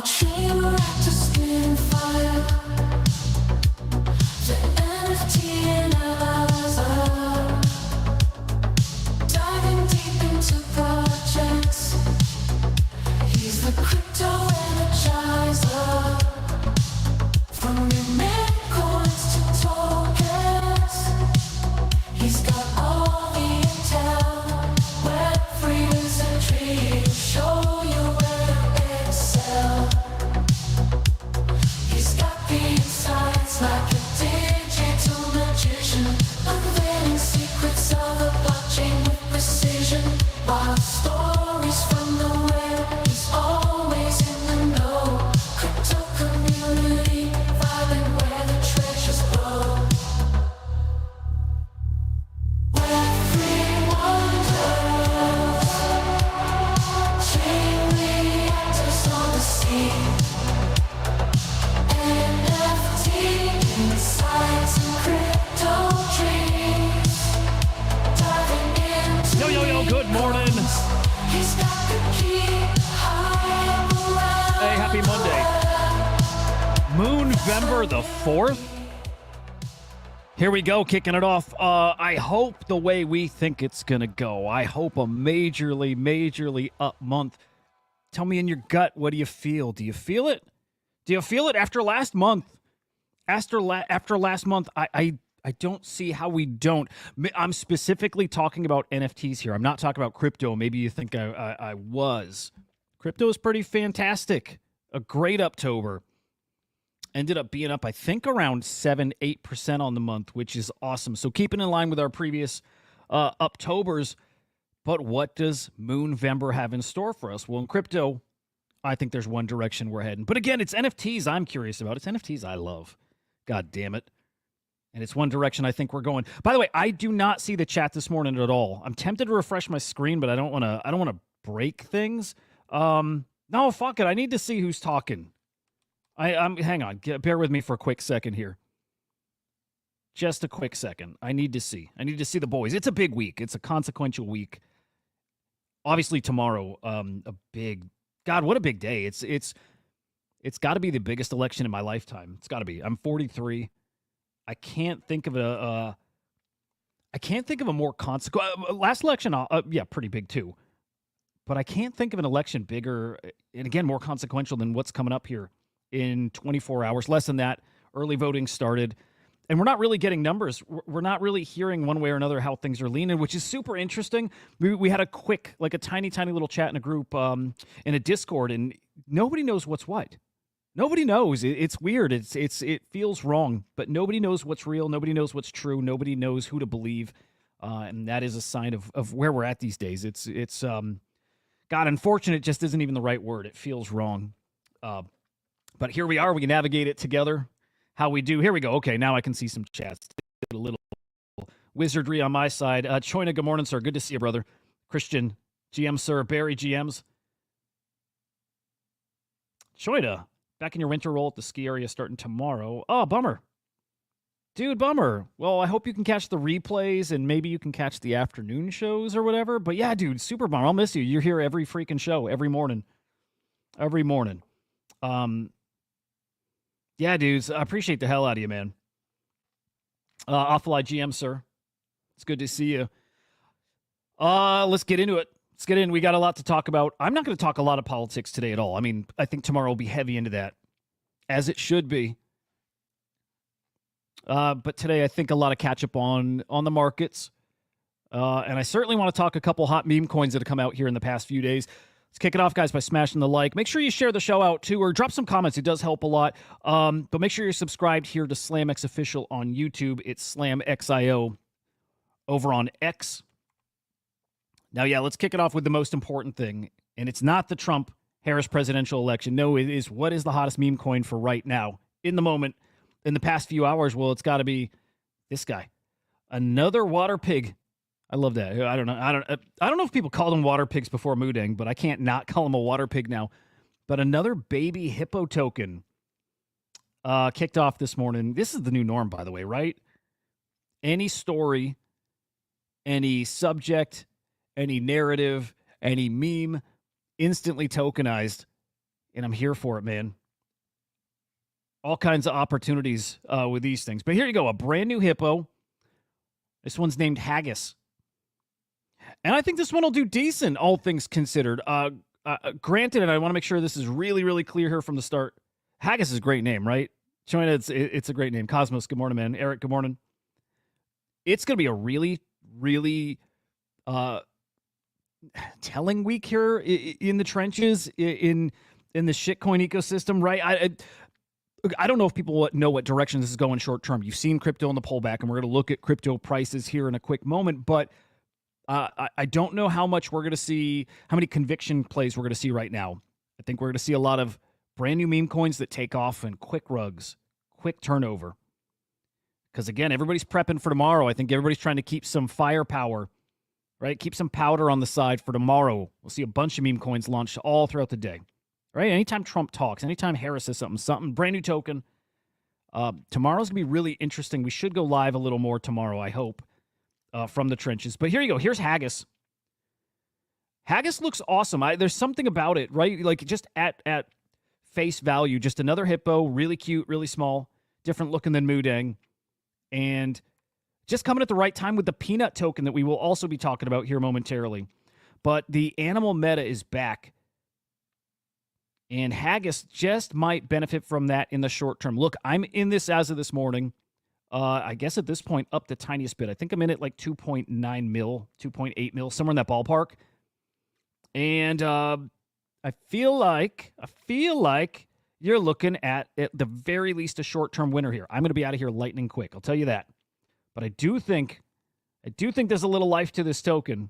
Watching reactor spin fire. The NFT analyzer. Diving deep into projects. He's the crypto energizer. From Memecoins to tokens. He's got all the intel. Web3 is a dream. Show you where to excel. He's got the insights like a digital magician, unveiling secrets of the blockchain with precision. Wild stories from the web, he's always in the know. Crypto community, vibing where the treasures grow. Web3 wonders, chain reactors on the scene. NFT insights and crypto dreams. Diving into Yo, good morning. He's got the key, hype around. Hey, happy Monday. Moonvember the 4th. Here we go, kicking it off. I hope the way we think it's going to go. I hope a majorly up month. Tell me in your gut, what do you feel? Do you feel it? Do you feel it after last month? After last month, I don't see how we don't. I'm specifically talking about NFTs here. I'm not talking about crypto. Maybe you think I was. Crypto is pretty fantastic. A great October. Ended up being up, I think, around 7-8% on the month, which is awesome. So keeping in line with our previous Octobers. But what does Moonvember have in store for us? Well, in crypto, I think there's one direction we're heading. But again, it's NFTs I'm curious about. It's NFTs I love. God damn it. And it's one direction I think we're going. By the way, I do not see the chat this morning at all. I'm tempted to refresh my screen, but I don't want to break things. No, fuck it. I need to see who's talking. I'm hang on. Bear with me for a quick second here. Just a quick second. I need to see the boys. It's a big week. It's a consequential week. Obviously tomorrow, God, what a big day. It's got to be the biggest election in my lifetime. It's got to be. I'm 43. I can't think of a more consequential last election. Yeah, pretty big too. But I can't think of an election bigger and again more consequential than what's coming up here in 24 hours. Less than that. Early voting started. And we're not really getting numbers. We're not really hearing one way or another how things are leaning, which is super interesting. We had a quick, like a tiny little chat in a group in a Discord, and nobody knows what's what. Nobody knows. It's weird. It feels wrong, but nobody knows what's real. Nobody knows what's true. Nobody knows who to believe, and that is a sign of where we're at these days. It's God, unfortunate just isn't even the right word. It feels wrong. But here we are. We can navigate it together. How we do. Here we go. Okay, now I can see some chats. A little wizardry on my side. Choina, good morning, sir. Good to see you, brother. Christian, GM, sir. Barry, GMs. Choina, back in your winter role at the ski area starting tomorrow. Oh, bummer. Dude, bummer. Well, I hope you can catch the replays and maybe you can catch the afternoon shows or whatever. But yeah, dude, super bummer. I'll miss you. You're here every freaking show, every morning. Every morning. Yeah, dudes, I appreciate the hell out of you, man. Awful GM, sir. It's good to see you. Let's get into it. Let's get in. We got a lot to talk about. I'm not going to talk a lot of politics today at all. I mean, I think tomorrow will be heavy into that, as it should be. But today, I think a lot of catch up on the markets. And I certainly want to talk a couple hot meme coins that have come out here in the past few days. Let's kick it off, guys, by smashing the like. Make sure you share the show out, too, or drop some comments. It does help a lot. But make sure you're subscribed here to SlamX Official on YouTube. It's SlamXIO over on X. Now, yeah, let's kick it off with the most important thing. And it's not the Trump-Harris presidential election. No, it is what is the hottest meme coin for right now, in the moment, in the past few hours. Well, it's got to be this guy. Another water pig. I love that. I don't know if people called them water pigs before Moodang, but I can't not call him a water pig now. But another baby hippo token kicked off this morning. This is the new norm, by the way, right? Any story, any subject, any narrative, any meme, instantly tokenized and I'm here for it, man. All kinds of opportunities with these things. But here you go, a brand new hippo. This one's named Haggis. And I think this one will do decent, all things considered. Granted, and I want to make sure this is really, really clear here from the start. Haggis is a great name, right? China, it's a great name. Cosmos, good morning, man. Eric, good morning. It's going to be a really, really telling week here in the trenches, in the shitcoin ecosystem, right? I don't know if people know what direction this is going short term. You've seen crypto in the pullback, and we're going to look at crypto prices here in a quick moment. But I don't know how much we're going to see, how many conviction plays we're going to see right now. I think we're going to see a lot of brand new meme coins that take off and quick rugs, quick turnover. Because again, everybody's prepping for tomorrow. I think everybody's trying to keep some firepower, right? Keep some powder on the side for tomorrow. We'll see a bunch of meme coins launched all throughout the day. Right? Anytime Trump talks, anytime Harris says something, brand new token. Tomorrow's going to be really interesting. We should go live a little more tomorrow, I hope, from the trenches. But here you go. Here's Haggis. Haggis looks awesome. There's something about it, right? Like just at face value, just another hippo, really cute, really small, different looking than Mudang. And just coming at the right time with the PNut token that we will also be talking about here momentarily. But the animal meta is back. And Haggis just might benefit from that in the short term. Look, I'm in this as of this morning. I guess at this point, up the tiniest bit. I think I'm in at like 2.9 mil, 2.8 mil, somewhere in that ballpark. And I feel like you're looking at the very least a short-term winner here. I'm going to be out of here lightning quick. I'll tell you that. But I do think there's a little life to this token.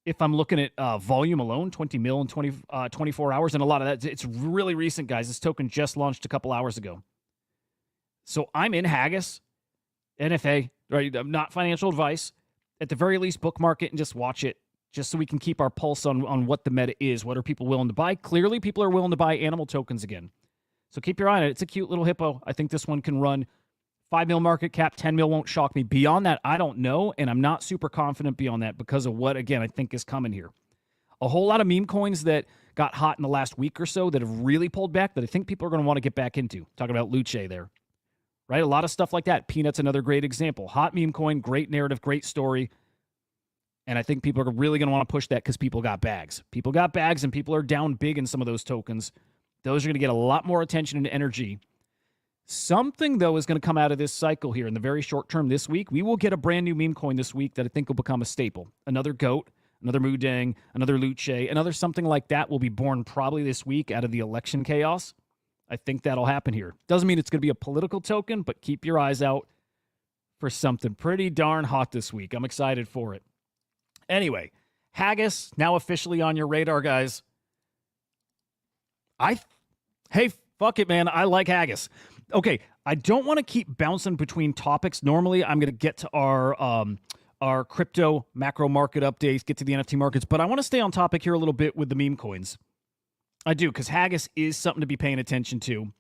If I'm looking at volume alone, 20 mil in 24 hours, and a lot of that, it's really recent, guys. This token just launched a couple hours ago. So I'm in Haggis, NFA, right? Not financial advice. At the very least, bookmark it and just watch it, just so we can keep our pulse on what the meta is. What are people willing to buy? Clearly, people are willing to buy animal tokens again. So keep your eye on it. It's a cute little hippo. I think this one can run 5 mil market cap, 10 mil won't shock me. Beyond that, I don't know, and I'm not super confident beyond that because of what, again, I think is coming here. A whole lot of meme coins that got hot in the last week or so that have really pulled back that I think people are going to want to get back into. Talking about Luce there, right? A lot of stuff like that. PNut's another great example. Hot meme coin, great narrative, great story. And I think people are really going to want to push that because people got bags. People got bags, and people are down big in some of those tokens. Those are going to get a lot more attention and energy. Something, though, is going to come out of this cycle here in the very short term this week. We will get a brand new meme coin this week that I think will become a staple. Another GOAT, another Mudang, another Luce, another something like that will be born probably this week out of the election chaos. I think that'll happen here. Doesn't mean it's going to be a political token, but keep your eyes out for something pretty darn hot this week. I'm excited for it. Anyway, Haggis, now officially on your radar, guys. Hey, fuck it, man. I like Haggis. Okay, I don't want to keep bouncing between topics. Normally, I'm going to get to our crypto macro market updates, get to the NFT markets, but I want to stay on topic here a little bit with the meme coins. I do, because Haggis is something to be paying attention to.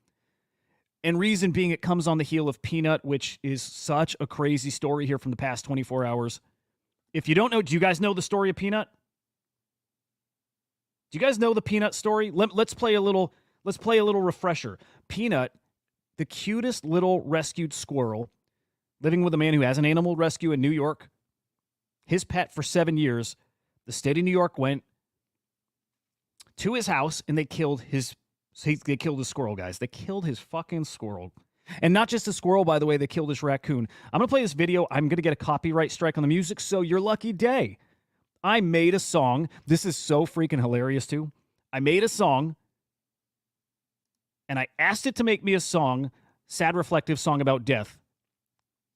And reason being, it comes on the heel of PNut, which is such a crazy story here from the past 24 hours. If you don't know, do you guys know the story of PNut? Do you guys know the PNut story? Let's play a little refresher. PNut, the cutest little rescued squirrel, living with a man who has an animal rescue in New York. His pet for 7 years. The state of New York went to his house and they killed his squirrel, guys. They killed his fucking squirrel. And not just a squirrel, by the way, they killed his raccoon. I'm going to play this video. I'm going to get a copyright strike on the music, so your lucky day. I made a song. This is so freaking hilarious, too. I made a song, and I asked it to make me a song, sad, reflective song about death.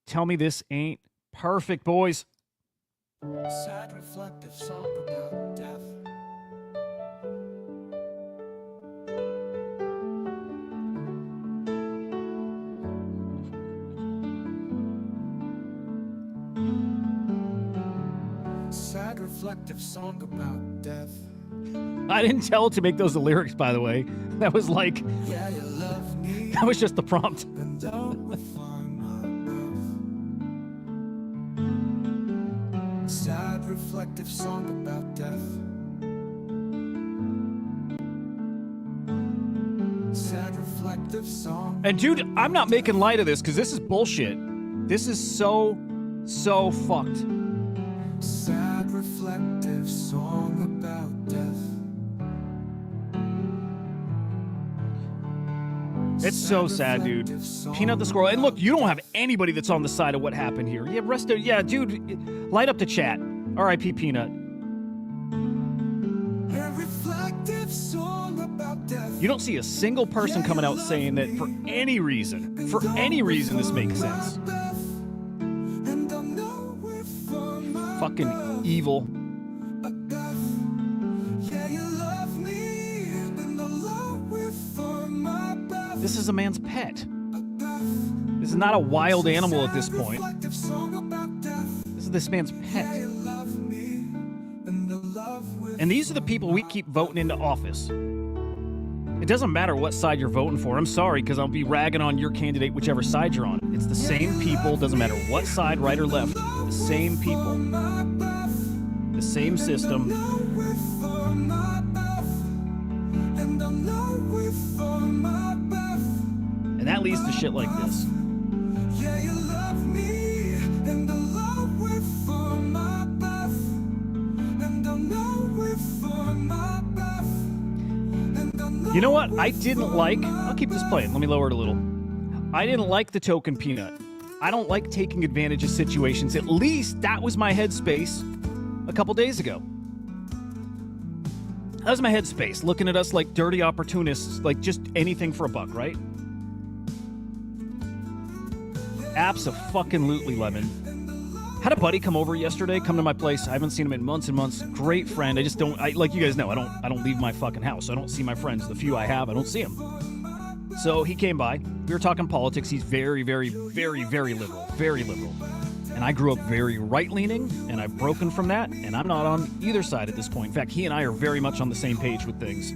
Tell me this ain't perfect, boys. Sad, reflective song about death. Sad, reflective song about death. I didn't tell it to make those the lyrics, by the way. That was like, Yeah, you love me. that was just the prompt. And don't find my love. Sad, reflective song about death. And dude, I'm not making light of this because this is bullshit. This is so fucked. Sad reflective song about death. It's so sad, dude. Peanut the squirrel. And look, you don't have anybody that's on the side of what happened here. Yeah, yeah, dude, light up the chat. R.I.P. Peanut. You don't see a single person coming out saying that for any reason, this makes sense. Fucking evil. This is a man's pet. This is not a wild animal at this point. This is this man's pet. And these are the people we keep voting into office. It doesn't matter what side you're voting for. I'm sorry, because I'll be ragging on your candidate whichever side you're on. It's the same people, doesn't matter what side, right or left. The same people. The same system. And that leads to shit like this. You know what? I didn't like... I'll keep this playing. Let me lower it a little. I didn't like the token Peanut. I don't like taking advantage of situations. At least that was my headspace a couple days ago. That was my headspace, looking at us like dirty opportunists, like just anything for a buck, right? Abso-fucking-lutely, Lemon. Had a buddy come over yesterday, come to my place. I haven't seen him in months and months. Great friend. I just don't, like you guys know, I don't leave my fucking house. I don't see my friends. The few I have, I don't see them. So he came by. We were talking politics. He's very, very, very, very liberal. Very liberal. And I grew up very right-leaning, and I've broken from that, and I'm not on either side at this point. In fact, he and I are very much on the same page with things.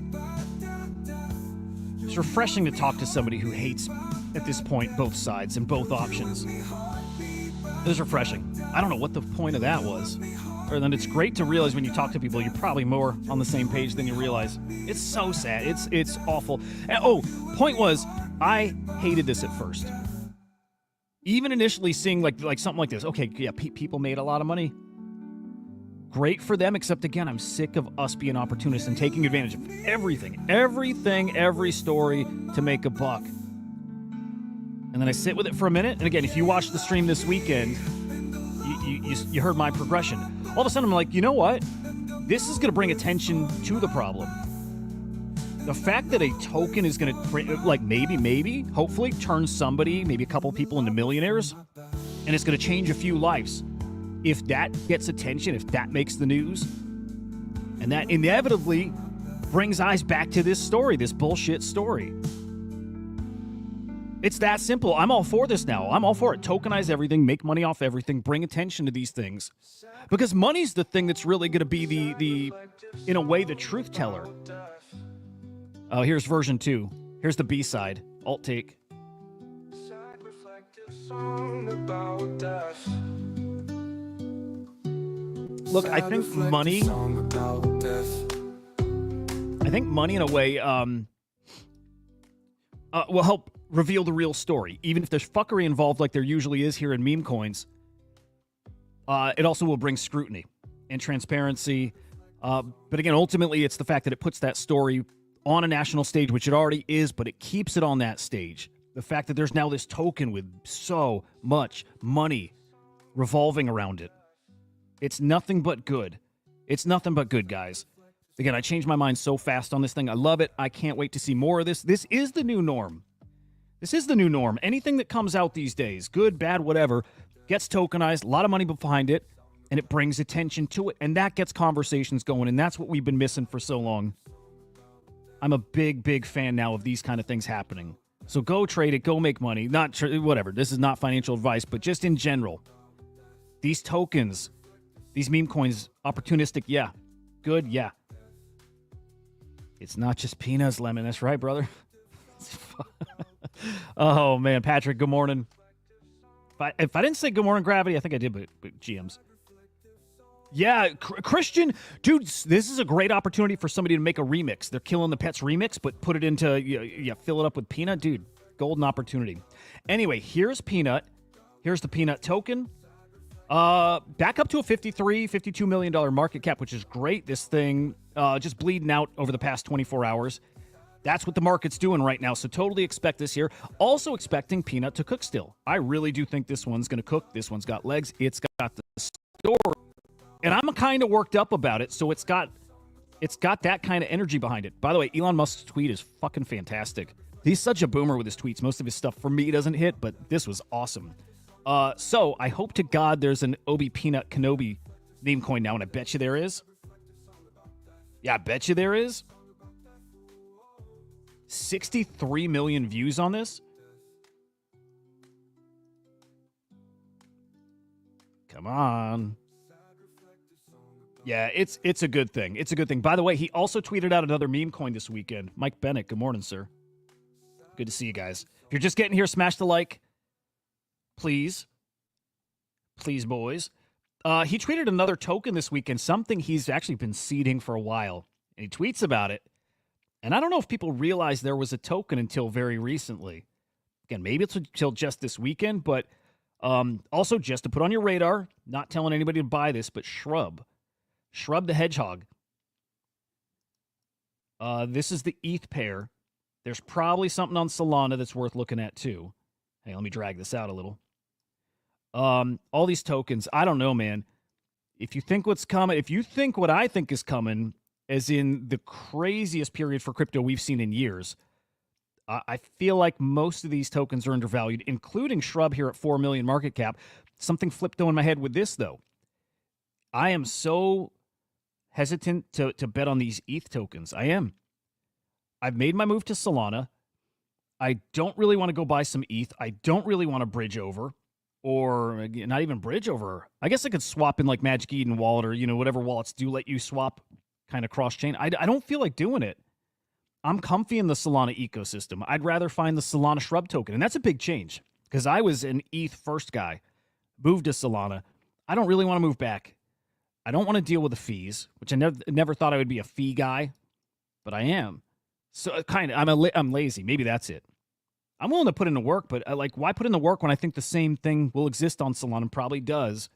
It's refreshing to talk to somebody who hates, at this point, both sides and both options. It was refreshing. I don't know what the point of that was. Other than it's great to realize when you talk to people, you're probably more on the same page than you realize. It's so sad. It's awful. And, oh, point was, I hated this at first. Even initially seeing like something like this. Okay, yeah, people made a lot of money. Great for them, except again, I'm sick of us being opportunists and taking advantage of everything, every story to make a buck. And then I sit with it for a minute. And again, if you watched the stream this weekend, you heard my progression. All of a sudden, I'm like, you know what? This is going to bring attention to the problem. The fact that a token is going to, like, maybe, hopefully, turn somebody, maybe a couple people into millionaires, and it's going to change a few lives. If that gets attention, if that makes the news, and that inevitably brings eyes back to this story, this bullshit story. It's that simple. I'm all for this now. I'm all for it. Tokenize everything, make money off everything, bring attention to these things. Because money's the thing that's really going to be the, in a way, the truth teller. Oh, here's version 2. Here's the B-side. Alt take. Look, I think money in a way will help reveal the real story. Even if there's fuckery involved like there usually is here in meme coins, it also will bring scrutiny and transparency. But again, ultimately, it's the fact that it puts that story on a national stage, which it already is, but it keeps it on that stage. The fact that there's now this token with so much money revolving around it. It's nothing but good. It's nothing but good, guys. Again, I changed my mind so fast on this thing. I love it. I can't wait to see more of this. This is the new norm. This is the new norm. Anything that comes out these days, good, bad, whatever, gets tokenized, a lot of money behind it, and it brings attention to it, and that gets conversations going, and that's what we've been missing for so long. I'm a big, big fan now of these kind of things happening. So go trade it, go make money. Not whatever. This is not financial advice, but just in general. These tokens, these meme coins, opportunistic, yeah. Good, yeah. It's not just peanuts, Lemon. That's right, brother. Oh, man. Patrick, good morning. If I didn't say good morning, Gravity, I think I did, but GMs. Yeah, Christian, dude, this is a great opportunity for somebody to make a remix. They're killing the pets remix, but put it into, fill it up with Peanut. Dude, golden opportunity. Anyway, here's Peanut. Here's the Peanut token. Back up to a $52 million market cap, which is great. This thing just bleeding out over the past 24 hours. That's what the market's doing right now, so totally expect this here. Also expecting Peanut to cook still. I really do think this one's going to cook. This one's got legs. It's got the story. And I'm kind of worked up about it, so it's got that kind of energy behind it. By the way, Elon Musk's tweet is fucking fantastic. He's such a boomer with his tweets. Most of his stuff for me doesn't hit, but this was awesome. So I hope to God there's an Obi Peanut Kenobi meme coin now, and I bet you there is. Yeah, I bet you there is. 63 million views on this. Come on. Yeah, it's a good thing. It's a good thing. By the way, he also tweeted out another meme coin this weekend. Mike Bennett, good morning, sir. Good to see you guys. If you're just getting here, smash the like. Please. Please, boys. He tweeted another token this weekend, something he's actually been seeding for a while. And he tweets about it. And I don't know if people realize there was a token until very recently. Again, maybe it's until just this weekend, but also just to put on your radar, not telling anybody to buy this, but Shrub. Shrub the Hedgehog. This is the ETH pair. There's probably something on Solana that's worth looking at too. Hey, let me drag this out a little. All these tokens, I don't know, man. If you think what's coming, if you think what I think is coming, as in the craziest period for crypto we've seen in years, I feel like most of these tokens are undervalued, including Shrub here at 4 million market cap. Something flipped though in my head with this, though. I am so hesitant to bet on these ETH tokens. I am. I've made my move to Solana. I don't really want to go buy some ETH. I don't really want to bridge over, or not even bridge over. I guess I could swap in like Magic Eden wallet or, whatever wallets do let you swap kind of cross-chain. I don't feel like doing it. I'm comfy in the Solana ecosystem. I'd rather find the Solana Shrub token, and that's a big change because I was an ETH first guy, moved to Solana. I don't really want to move back. I don't want to deal with the fees, which I never thought I would be a fee guy, but I am. So kind of, I'm lazy. Maybe that's it. I'm willing to put in the work, but why put in the work when I think the same thing will exist on Solana and probably does,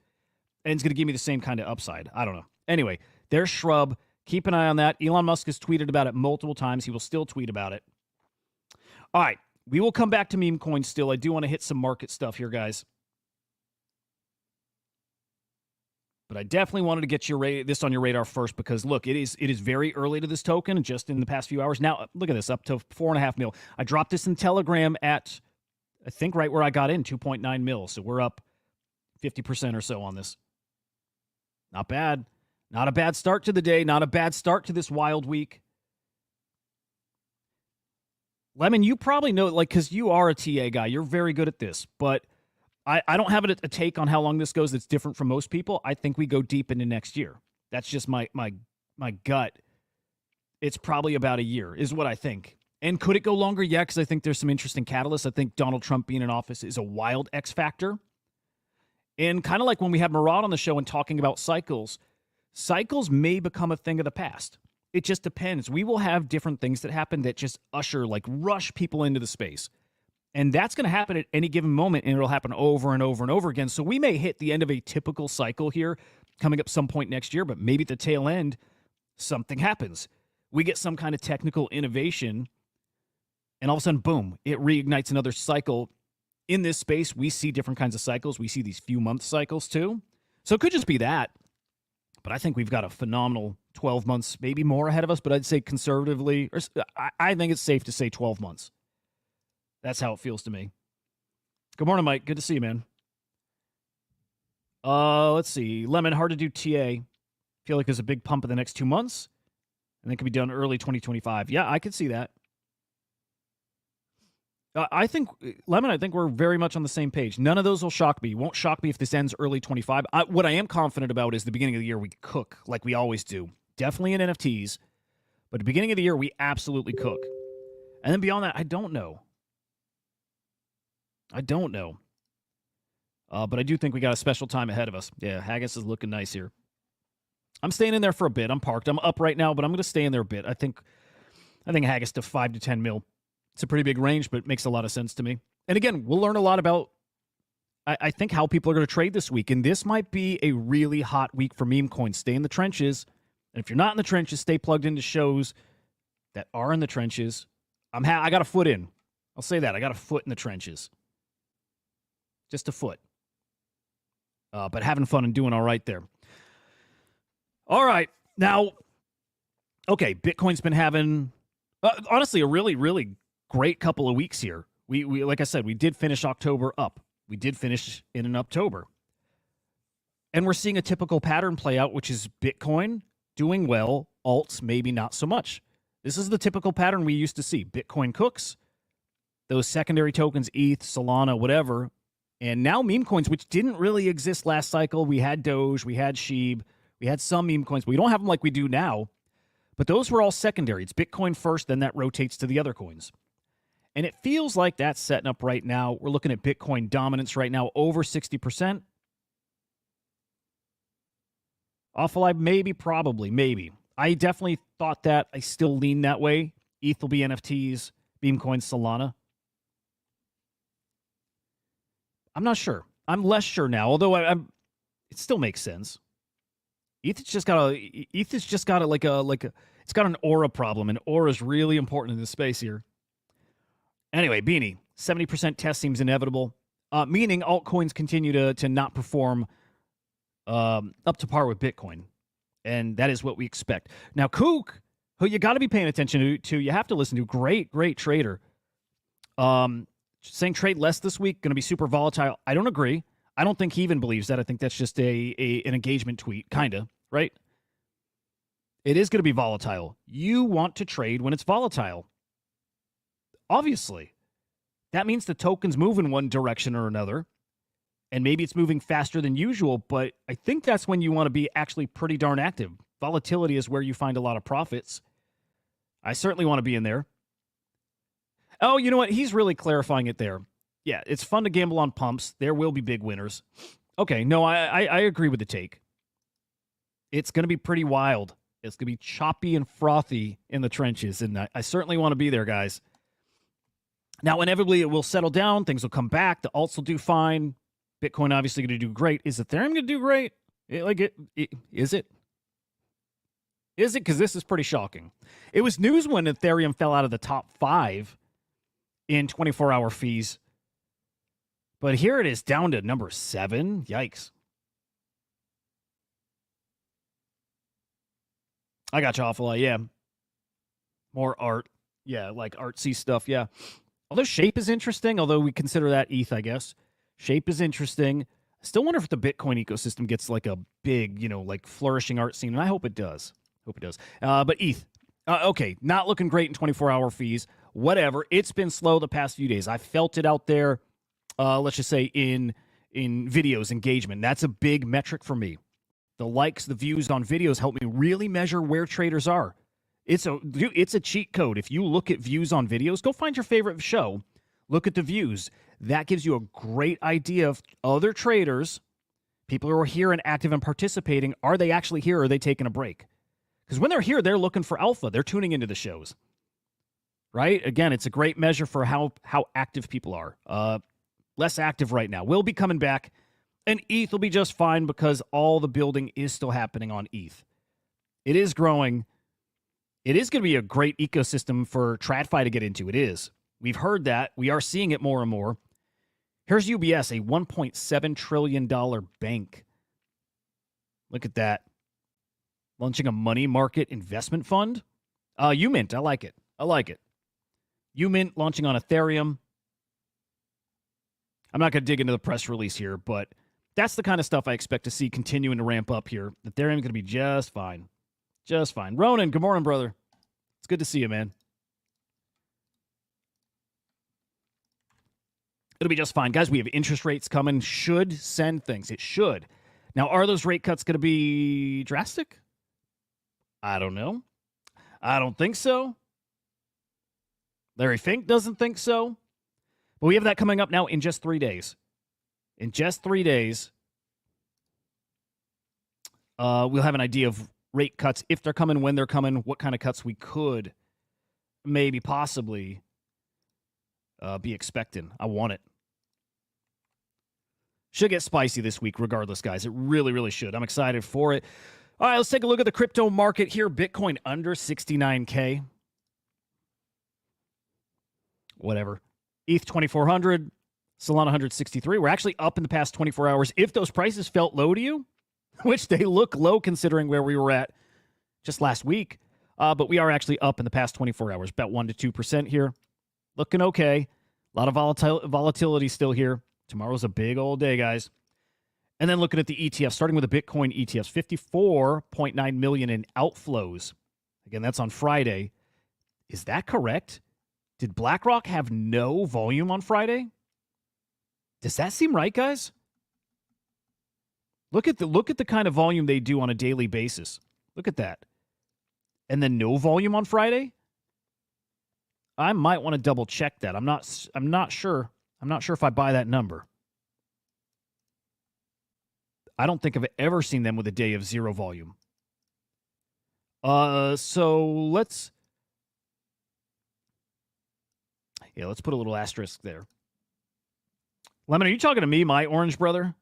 and it's going to give me the same kind of upside. I don't know. Anyway, there's Shrub. Keep an eye on that. Elon Musk has tweeted about it multiple times. He will still tweet about it. All right. We will come back to meme coins still. I do want to hit some market stuff here, guys. But I definitely wanted to get this on your radar first because, look, it is very early to this token, just in the past few hours. Now, look at this, up to 4.5 mil. I dropped this in Telegram at, I think, right where I got in, 2.9 mil. So we're up 50% or so on this. Not bad. Not a bad start to the day. Not a bad start to this wild week. Lemon, you probably know, because you are a TA guy. You're very good at this. But I don't have a take on how long this goes that's different from most people. I think we go deep into next year. That's just my gut. It's probably about a year is what I think. And could it go longer? Yeah, because I think there's some interesting catalysts. I think Donald Trump being in office is a wild X factor. And kind of like when we had Murad on the show and talking about cycles Cycles may become a thing of the past. It just depends. We will have different things that happen that just rush people into the space. And that's going to happen at any given moment, and it'll happen over and over and over again. So we may hit the end of a typical cycle here coming up some point next year, but maybe at the tail end, something happens. We get some kind of technical innovation, and all of a sudden, boom, it reignites another cycle. In this space, we see different kinds of cycles. We see these few-month cycles, too. So it could just be that. But I think we've got a phenomenal 12 months, maybe more ahead of us, but I'd say conservatively, I think it's safe to say 12 months. That's how it feels to me. Good morning, Mike. Good to see you, man. Let's see. Lemon, hard to do TA. Feel like there's a big pump in the next 2 months, and then it could be done early 2025. Yeah, I could see that. I think, Lemon, I think we're very much on the same page. None of those will shock me. Won't shock me if this ends early 25. What I am confident about is the beginning of the year we cook like we always do. Definitely in NFTs, but the beginning of the year we absolutely cook. And then beyond that, I don't know. But I do think we got a special time ahead of us. Yeah, Haggis is looking nice here. I'm staying in there for a bit. I'm parked. I'm up right now, but I'm going to stay in there a bit. I think Haggis to 5 to 10 mil. It's a pretty big range, but it makes a lot of sense to me. And again, we'll learn a lot about, I think, how people are going to trade this week. And this might be a really hot week for meme coins. Stay in the trenches. And if you're not in the trenches, stay plugged into shows that are in the trenches. I got a foot in. I'll say that. I got a foot in the trenches. Just a foot. But having fun and doing all right there. All right. Now, okay, Bitcoin's been having, honestly, a really, really great couple of weeks here. We like I said, we did finish October up. We did finish in an October. And we're seeing a typical pattern play out, which is Bitcoin doing well, alts maybe not so much. This is the typical pattern we used to see. Bitcoin cooks, those secondary tokens, ETH, Solana, whatever. And now meme coins, which didn't really exist last cycle. We had Doge, we had Sheeb, we had some meme coins, but we don't have them like we do now. But those were all secondary. It's Bitcoin first, then that rotates to the other coins. And it feels like that's setting up right now. We're looking at Bitcoin dominance right now, over 60%. Awful, maybe, probably, maybe. I definitely thought that. I still lean that way. ETH will be NFTs, meme coins, Solana. I'm not sure. I'm less sure now, although it still makes sense. ETH has just got it's got an aura problem, and aura is really important in this space here. Anyway, Beanie, 70% test seems inevitable, meaning altcoins continue to not perform up to par with Bitcoin, and that is what we expect. Now, Kook, who you got to be paying attention to, you have to listen to, great trader, saying trade less this week, going to be super volatile. I don't agree. I don't think he even believes that. I think that's just an engagement tweet, kind of, right? It is going to be volatile. You want to trade when it's volatile. Obviously. That means the token's move in one direction or another, and maybe it's moving faster than usual, but I think that's when you want to be actually pretty darn active. Volatility is where you find a lot of profits. I certainly want to be in there. Oh, you know what? He's really clarifying it there. Yeah, it's fun to gamble on pumps. There will be big winners. Okay, no, I agree with the take. It's going to be pretty wild. It's going to be choppy and frothy in the trenches, and I certainly want to be there, guys. Now, inevitably, it will settle down. Things will come back. The alts will do fine. Bitcoin obviously going to do great. Is Ethereum going to do great? Is it? Is it? Because this is pretty shocking. It was news when Ethereum fell out of the top 5 in 24-hour fees. But here it is down to number 7. Yikes. I got you, Awful. Yeah. More art. Yeah, like artsy stuff. Yeah. Although Shape is interesting, although we consider that ETH, I guess. Shape is interesting. I still wonder if the Bitcoin ecosystem gets like a big, like flourishing art scene, and I hope it does. But ETH. Okay, not looking great in 24-hour fees. Whatever. It's been slow the past few days. I felt it out there, let's just say, in videos, engagement. That's a big metric for me. The likes, the views on videos help me really measure where traders are. It's a cheat code. If you look at views on videos, go find your favorite show. Look at the views. That gives you a great idea of other traders, people who are here and active and participating. Are they actually here, or are they taking a break? Because when they're here, they're looking for alpha. They're tuning into the shows. Right? Again, it's a great measure for how active people are. Less active right now. We'll be coming back. And ETH will be just fine because all the building is still happening on ETH. It is growing. It is going to be a great ecosystem for TradFi to get into. It is. We've heard that. We are seeing it more and more. Here's UBS, a $1.7 trillion bank. Look at that. Launching a money market investment fund. Umint, I like it. Umint launching on Ethereum. I'm not going to dig into the press release here, but that's the kind of stuff I expect to see continuing to ramp up here. Ethereum is going to be just fine. Just fine. Ronan, good morning, brother. It's good to see you, man. It'll be just fine. Guys, we have interest rates coming. Should send things. It should. Now, are those rate cuts going to be drastic? I don't know. I don't think so. Larry Fink doesn't think so. But we have that coming up now in just 3 days. In just 3 days, we'll have an idea of rate cuts, if they're coming, when they're coming, what kind of cuts we could maybe possibly be expecting. I want it. Should get spicy this week regardless, guys. It really, really should. I'm excited for it. All right, let's take a look at the crypto market here. Bitcoin under 69K. Whatever. ETH 2400, Solana 163. We're actually up in the past 24 hours. If those prices felt low to you, which they look low considering where we were at just last week, but we are actually up in the past 24 hours, about 1 to 2% here. Looking okay. A lot of volatility still here. Tomorrow's a big old day, guys. And then looking at the ETF, starting with the Bitcoin ETFs, 54.9 million in outflows. Again, that's on Friday. Is that correct? Did BlackRock have no volume on Friday? Does that seem right, guys? Look at the kind of volume they do on a daily basis. Look at that. And then no volume on Friday? I might want to double check that. I'm not sure. I'm not sure if I buy that number. I don't think I've ever seen them with a day of zero volume. So let's put a little asterisk there. Lemon, are you talking to me, my orange brother?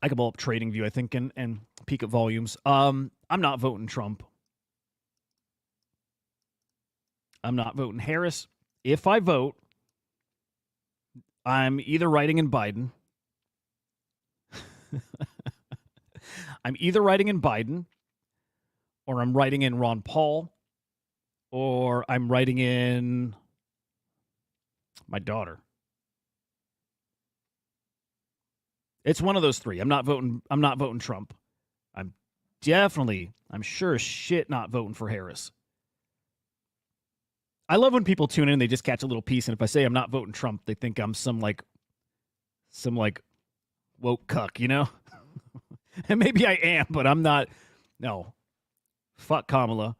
I could pull up TradingView, I think, and peek at volumes. I'm not voting Trump. I'm not voting Harris. If I vote, I'm either writing in Biden. I'm either writing in Biden, or I'm writing in Ron Paul, or I'm writing in my daughter. It's one of those three. I'm not voting Trump. I'm sure as shit not voting for Harris. I love when people tune in and they just catch a little piece, and if I say I'm not voting Trump, they think I'm some woke cuck, you know? And maybe I am, but I'm not. No. Fuck Kamala.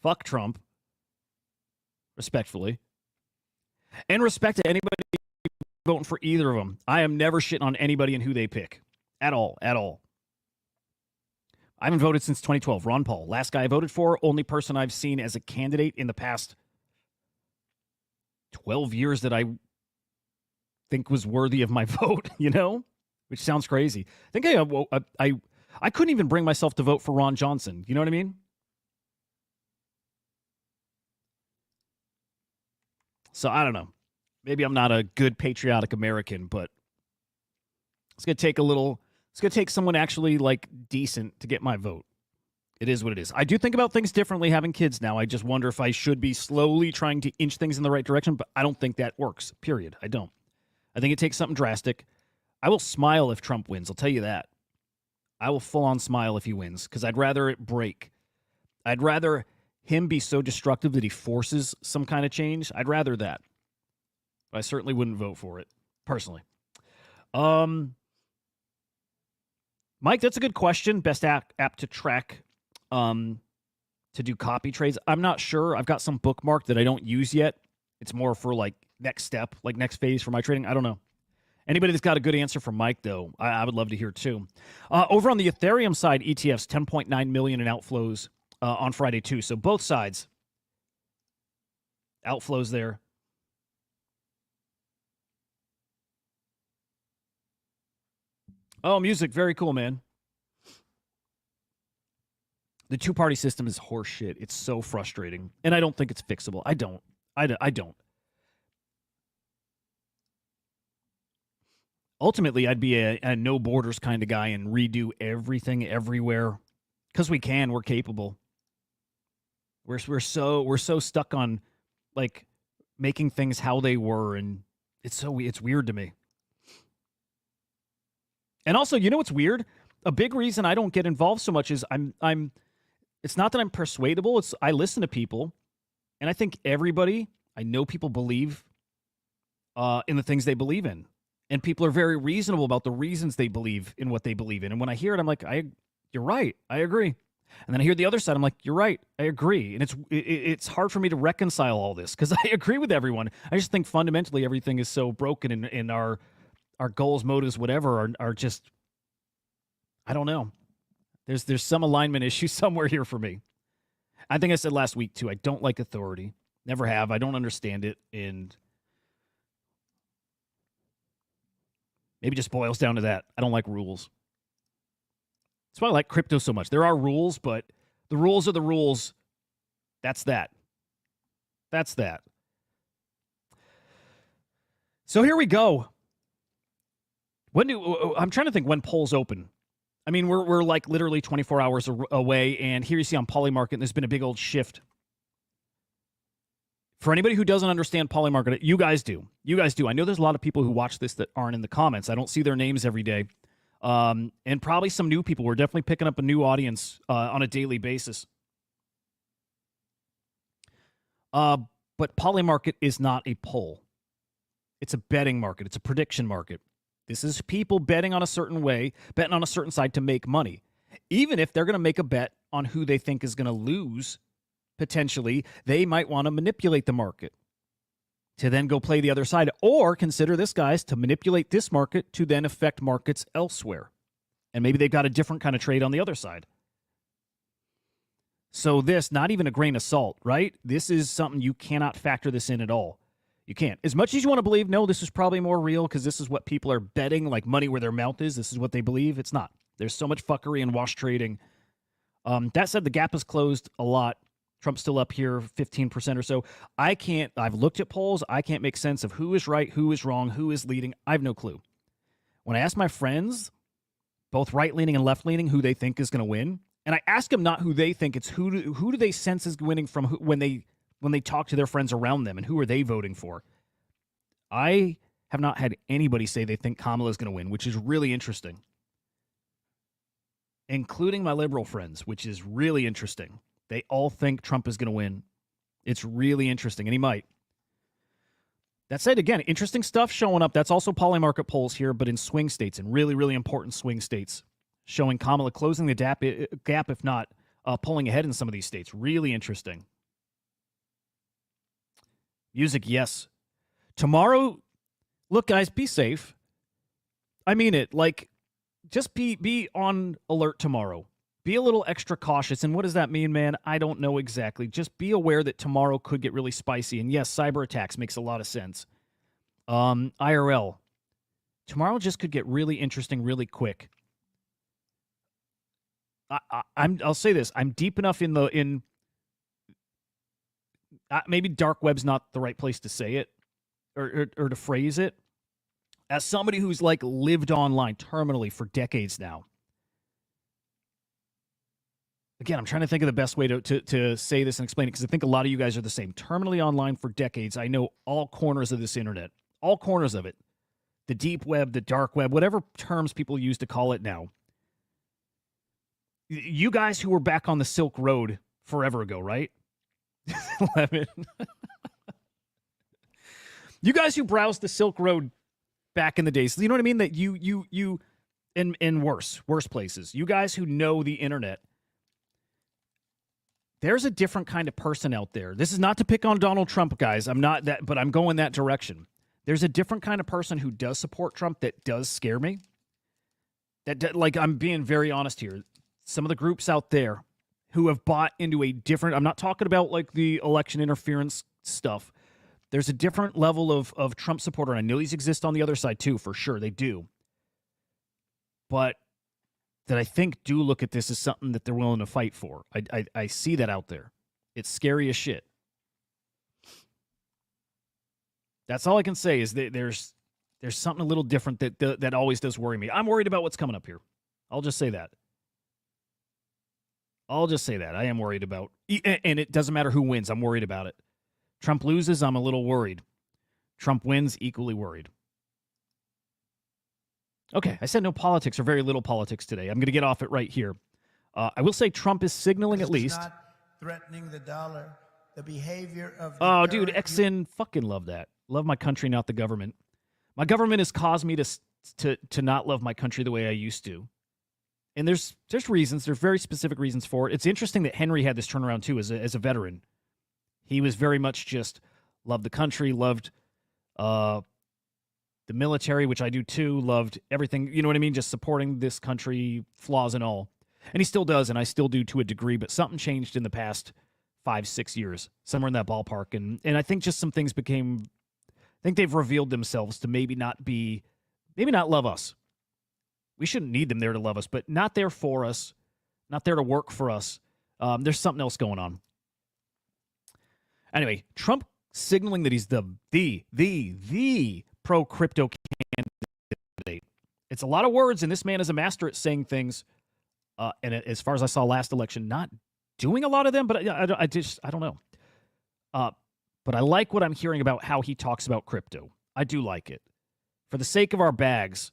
Fuck Trump. Respectfully. And respect to anybody voting for either of them. I am never shitting on anybody and who they pick. At all. At all. I haven't voted since 2012. Ron Paul. Last guy I voted for. Only person I've seen as a candidate in the past 12 years that I think was worthy of my vote, you know? Which sounds crazy. I think I couldn't even bring myself to vote for Ron Johnson. You know what I mean? So I don't know. Maybe I'm not a good patriotic American, but it's going to take someone actually like decent to get my vote. It is what it is. I do think about things differently having kids now. I just wonder if I should be slowly trying to inch things in the right direction, but I don't think that works, period. I don't. I think it takes something drastic. I will smile if Trump wins. I'll tell you that. I will full on smile if he wins because I'd rather it break. I'd rather him be so destructive that he forces some kind of change. I'd rather that. But I certainly wouldn't vote for it personally. Mike, that's a good question. Best app to track, to do copy trades. I'm not sure. I've got some bookmarked that I don't use yet. It's more for like next step, like next phase for my trading. I don't know. Anybody that's got a good answer for Mike, though, I would love to hear too. Over on the Ethereum side, ETFs, 10.9 million in outflows on Friday too. So both sides, outflows there. Oh, music. Very cool, man. The two-party system is horseshit. It's so frustrating. And I don't think it's fixable. I don't. Ultimately, I'd be a no borders kind of guy and redo everything everywhere. Because we can. We're capable. We're so stuck on, like, making things how they were. And it's weird to me. And also, you know what's weird? A big reason I don't get involved so much is it's not that I'm persuadable. It's I listen to people, and I think I know people believe in the things they believe in. And people are very reasonable about the reasons they believe in what they believe in. And when I hear it, I'm like, you're right. I agree. And then I hear the other side. I'm like, you're right. I agree. And it's hard for me to reconcile all this because I agree with everyone. I just think fundamentally everything is so broken, and our goals, motives, whatever are just, I don't know. There's some alignment issue somewhere here for me. I think I said last week too, I don't like authority. Never have. I don't understand it. And maybe it just boils down to that. I don't like rules. That's why I like crypto so much. There are rules, but the rules are the rules. That's that. That's that. So here we go. I'm trying to think when polls open. I mean, we're like literally 24 hours away, and here you see on Polymarket, there's been a big old shift. For anybody who doesn't understand Polymarket, you guys do. You guys do. I know there's a lot of people who watch this that aren't in the comments. I don't see their names every day. And probably some new people. We're definitely picking up a new audience on a daily basis. But Polymarket is not a poll. It's a betting market. It's a prediction market. This is people betting on a certain way, betting on a certain side to make money. Even if they're going to make a bet on who they think is going to lose, potentially, they might want to manipulate the market to then go play the other side, or consider this, guys, to manipulate this market to then affect markets elsewhere. And maybe they've got a different kind of trade on the other side. So this, not even a grain of salt, right? This is something you cannot factor this in at all. You can't. As much as you want to believe, no, this is probably more real because this is what people are betting, like money where their mouth is. This is what they believe. It's not. There's so much fuckery and wash trading. That said, the gap has closed a lot. Trump's still up here 15% or so. I've looked at polls. I can't make sense of who is right, who is wrong, who is leading. I have no clue. When I ask my friends, both right-leaning and left-leaning, who they think is going to win, and I ask them not who they think, it's who do they sense is winning from who, when they talk to their friends around them, and who are they voting for? I have not had anybody say they think Kamala is going to win, which is really interesting, including my liberal friends, which is really interesting. They all think Trump is going to win. It's really interesting, and he might. That said, again, interesting stuff showing up. That's also Polymarket polls here, but in swing states, in really, really important swing states, showing Kamala closing the gap, if not pulling ahead in some of these states. Really interesting. Music, yes. Tomorrow, look, guys, be safe. I mean it. Like, just be on alert tomorrow. Be a little extra cautious. And what does that mean, man? I don't know exactly. Just be aware that tomorrow could get really spicy. And yes, cyber attacks makes a lot of sense. IRL. Tomorrow just could get really interesting really quick. I'll say this. I'm deep enough in maybe dark web's not the right place to say it or to phrase it. As somebody who's like lived online terminally for decades now. Again, I'm trying to think of the best way to say this and explain it because I think a lot of you guys are the same. Terminally online for decades. I know all corners of this internet. All corners of it. The deep web, the dark web, whatever terms people use to call it now. You guys who were back on the Silk Road forever ago, right? 11. You guys who browsed the Silk Road back in the days, you know what I mean? That you in worse places. You guys who know the internet. There's a different kind of person out there. This is not to pick on Donald Trump, guys. I'm not that, but I'm going that direction. There's a different kind of person who does support Trump that does scare me. That like, I'm being very honest here. Some of the groups out there who have bought into a different, I'm not talking about like the election interference stuff. There's a different level of Trump supporter. And I know these exist on the other side too, for sure. They do. But that I think do look at this as something that they're willing to fight for. I see that out there. It's scary as shit. That's all I can say is that there's something a little different that always does worry me. I'm worried about what's coming up here. I'll just say that. I am worried about, and it doesn't matter who wins. I'm worried about it. Trump loses, I'm a little worried. Trump wins, equally worried. Okay, I said no politics or very little politics today. I'm going to get off it right here. I will say Trump is signaling at least. Not threatening the dollar, the behavior of. Oh, dude, Exin, fucking love that. Love my country, not the government. My government has caused me to not love my country the way I used to. And there's reasons. There's very specific reasons for it. It's interesting that Henry had this turnaround too as a veteran. He was very much just loved the country, loved the military, which I do too, loved everything, you know what I mean? Just supporting this country, flaws and all. And he still does, and I still do to a degree, but something changed in the past 5-6 years, somewhere in that ballpark. And I think just some things became, I think they've revealed themselves to maybe not love us. We shouldn't need them there to love us, but not there for us, not there to work for us. There's something else going on. Anyway, Trump signaling that he's the pro-crypto candidate. It's a lot of words, and this man is a master at saying things. And as far as I saw last election, not doing a lot of them, but I don't know. But I like what I'm hearing about how he talks about crypto. I do like it. For the sake of our bags,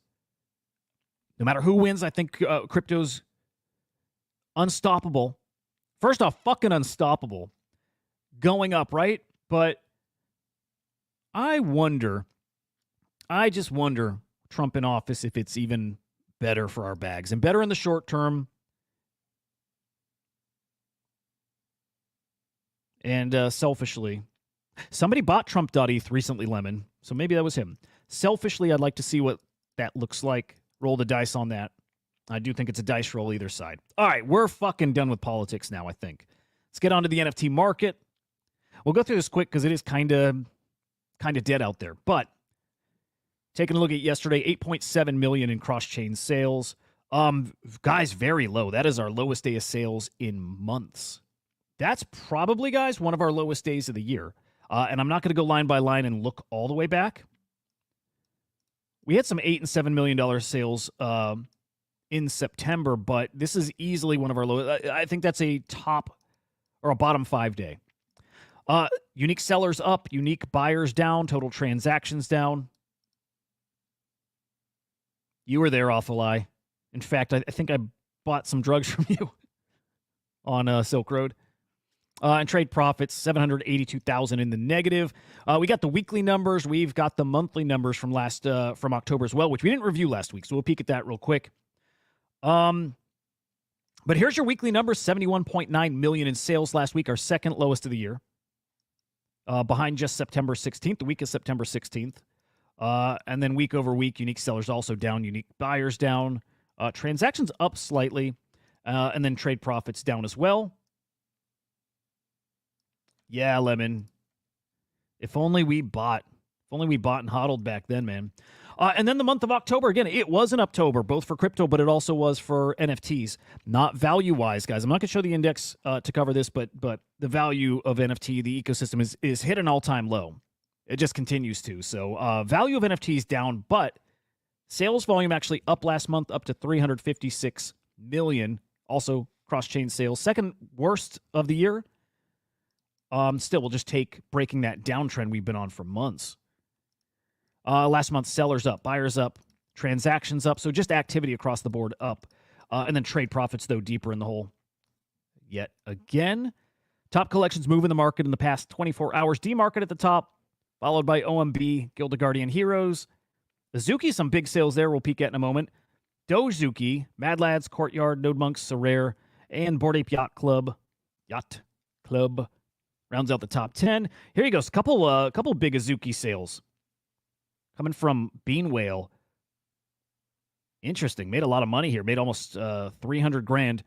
no matter who wins, I think crypto's unstoppable. First off, fucking unstoppable. Going up, right? But I just wonder, Trump in office, if it's even better for our bags. And better in the short term. And selfishly, somebody bought Trump.eth recently, Lemon. So maybe that was him. Selfishly, I'd like to see what that looks like. Roll the dice on that. I do think it's a dice roll either side. All right, we're fucking done with politics now, I think. Let's get on to the NFT market. We'll go through this quick because it is kind of dead out there. But taking a look at yesterday, 8.7 million in cross-chain sales. Guys, very low. That is our lowest day of sales in months. That's probably, guys, one of our lowest days of the year. And I'm not going to go line by line and look all the way back. We had some $8 and $7 million sales in September, but this is easily one of our lowest. I think that's a top or a bottom 5 day. Unique sellers up, unique buyers down, total transactions down. You were there, Awful Eye. In fact, I think I bought some drugs from you on Silk Road. And trade profits, 782,000 in the negative. We got the weekly numbers. We've got the monthly numbers from October as well, which we didn't review last week, so we'll peek at that real quick. But here's your weekly numbers, 71.9 million in sales last week, our second lowest of the year. Behind just September 16th, the week of September 16th. And then week over week, unique sellers also down, unique buyers down. Transactions up slightly, and then trade profits down as well. Yeah, Lemon. If only we bought and hodled back then, man. And then the month of October, again, it was in October, both for crypto, but it also was for NFTs. Not value-wise, guys. I'm not going to show the index to cover this, but the value of NFT, the ecosystem, is hit an all-time low. It just continues to. So value of NFTs down, but sales volume actually up last month, up to 356 million. Also, cross-chain sales, second worst of the year. Still, we'll just take breaking that downtrend we've been on for months. Last month, sellers up, buyers up, transactions up. So just activity across the board up. And then trade profits, though, deeper in the hole. Yet again, top collections move in the market in the past 24 hours. D-Market at the top, followed by OMB, Guild of Guardian Heroes. Azuki, some big sales there we'll peek at in a moment. Dozuki, Mad Lads, Courtyard, Node Monks, Sorare, and Bored Ape Yacht Club. Rounds out the top 10. Here he goes. Couple big Azuki sales. Coming from Bean Whale. Interesting. Made a lot of money here. Made almost 300 grand.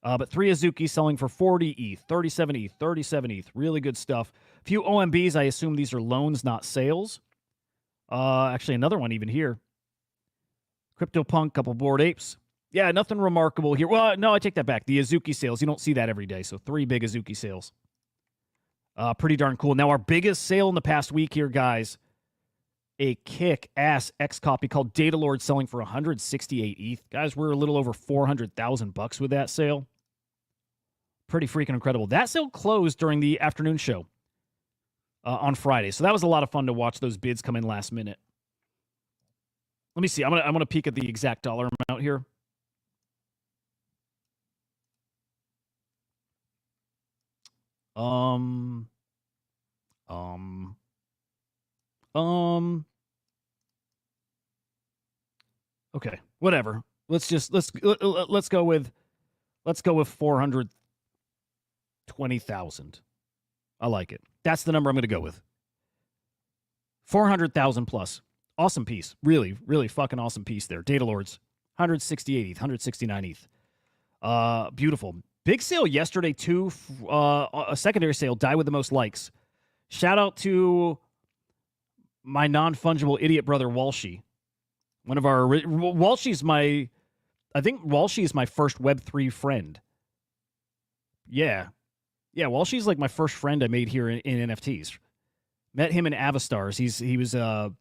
But 3 Azuki selling for 40 ETH, 37 ETH, 37 ETH. Really good stuff. A few OMBs. I assume these are loans, not sales. Actually, another one even here. CryptoPunk, couple Bored Apes. Yeah, nothing remarkable here. Well, no, I take that back. The Azuki sales, you don't see that every day. So 3 big Azuki sales. Pretty darn cool. Now, our biggest sale in the past week here, guys, a kick-ass X copy called Data Lord selling for 168 ETH. Guys, we're a little over $400,000 with that sale. Pretty freaking incredible. That sale closed during the afternoon show on Friday. So that was a lot of fun to watch those bids come in last minute. Let me see. I'm gonna peek at the exact dollar amount here. Okay, whatever. Let's go with 420,000. I like it. That's the number I'm going to go with. 400,000 plus. Awesome piece. Really, really fucking awesome piece there. Data Lords, 168 ETH, 169 ETH. Beautiful. Big sale yesterday, too. A secondary sale, die with the most likes. Shout out to my non-fungible idiot brother, Walshy. One of our... Walshy's my... I think Walshy is my first Web3 friend. Yeah. Yeah, Walshy's like my first friend I made here in NFTs. Met him in Avastars. He was a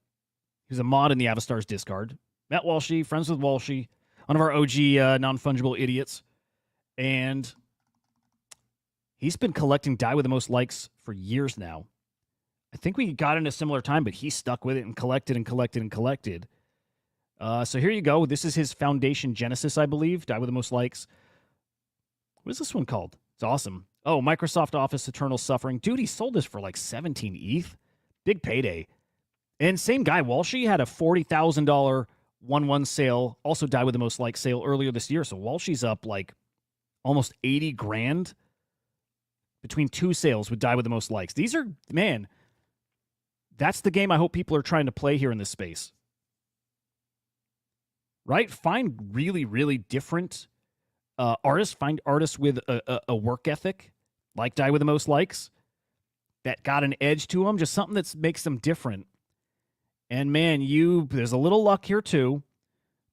mod in the Avastars Discord. Met Walshy, friends with Walshy, one of our OG non-fungible idiots. And he's been collecting die with the most likes for years now. I think we got in a similar time, but he stuck with it and collected and collected and collected. So here you go. This is his Foundation Genesis, I believe. Die with the most likes. What is this one called? It's awesome. Oh, Microsoft Office Eternal Suffering. Dude, he sold this for like 17 ETH. Big payday. And same guy, Walshy, had a $40,000 1-1 sale. Also die with the most likes sale earlier this year. So Walshy's up like almost 80 grand between two sales with die with the most likes. These are, man, that's the game I hope people are trying to play here in this space. Right? Find really, really different artists. Find artists with a work ethic, like die with the most likes, that got an edge to them, just something that makes them different. And man, there's a little luck here too.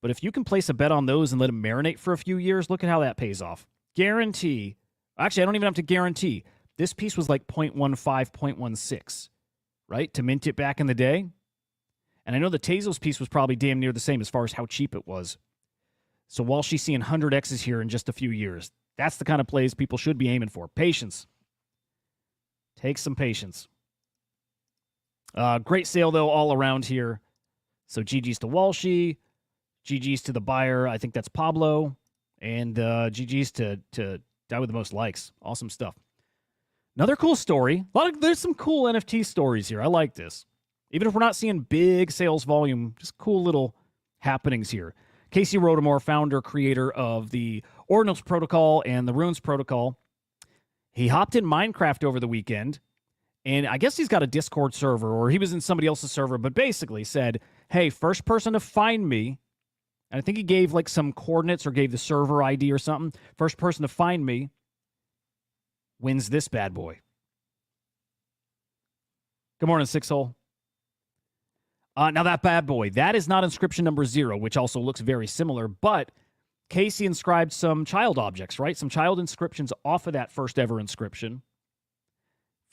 But if you can place a bet on those and let them marinate for a few years, look at how that pays off. Guarantee. Actually, I don't even have to guarantee. This piece was like 0.15, 0.16, right? To mint it back in the day. And I know the Tezos piece was probably damn near the same as far as how cheap it was. So while she's seeing 100Xs here in just a few years, that's the kind of plays people should be aiming for. Patience. Take some patience. Great sale, though, all around here. So GG's to Walshy. GG's to the buyer. I think that's Pablo. And GG's to die with the most likes. Awesome stuff. Another cool story. There's some cool NFT stories here. I like this. Even if we're not seeing big sales volume, just cool little happenings here. Casey Rodemore, founder, creator of the Ordinals Protocol and the Runes Protocol. He hopped in Minecraft over the weekend, and I guess he's got a Discord server, or he was in somebody else's server, but basically said, hey, first person to find me, and I think he gave like some coordinates or gave the server ID or something, first person to find me wins this bad boy. Good morning, Sixhole. Now that bad boy, that is not inscription number 0, which also looks very similar, but Casey inscribed some child objects, right? Some child inscriptions off of that first ever inscription.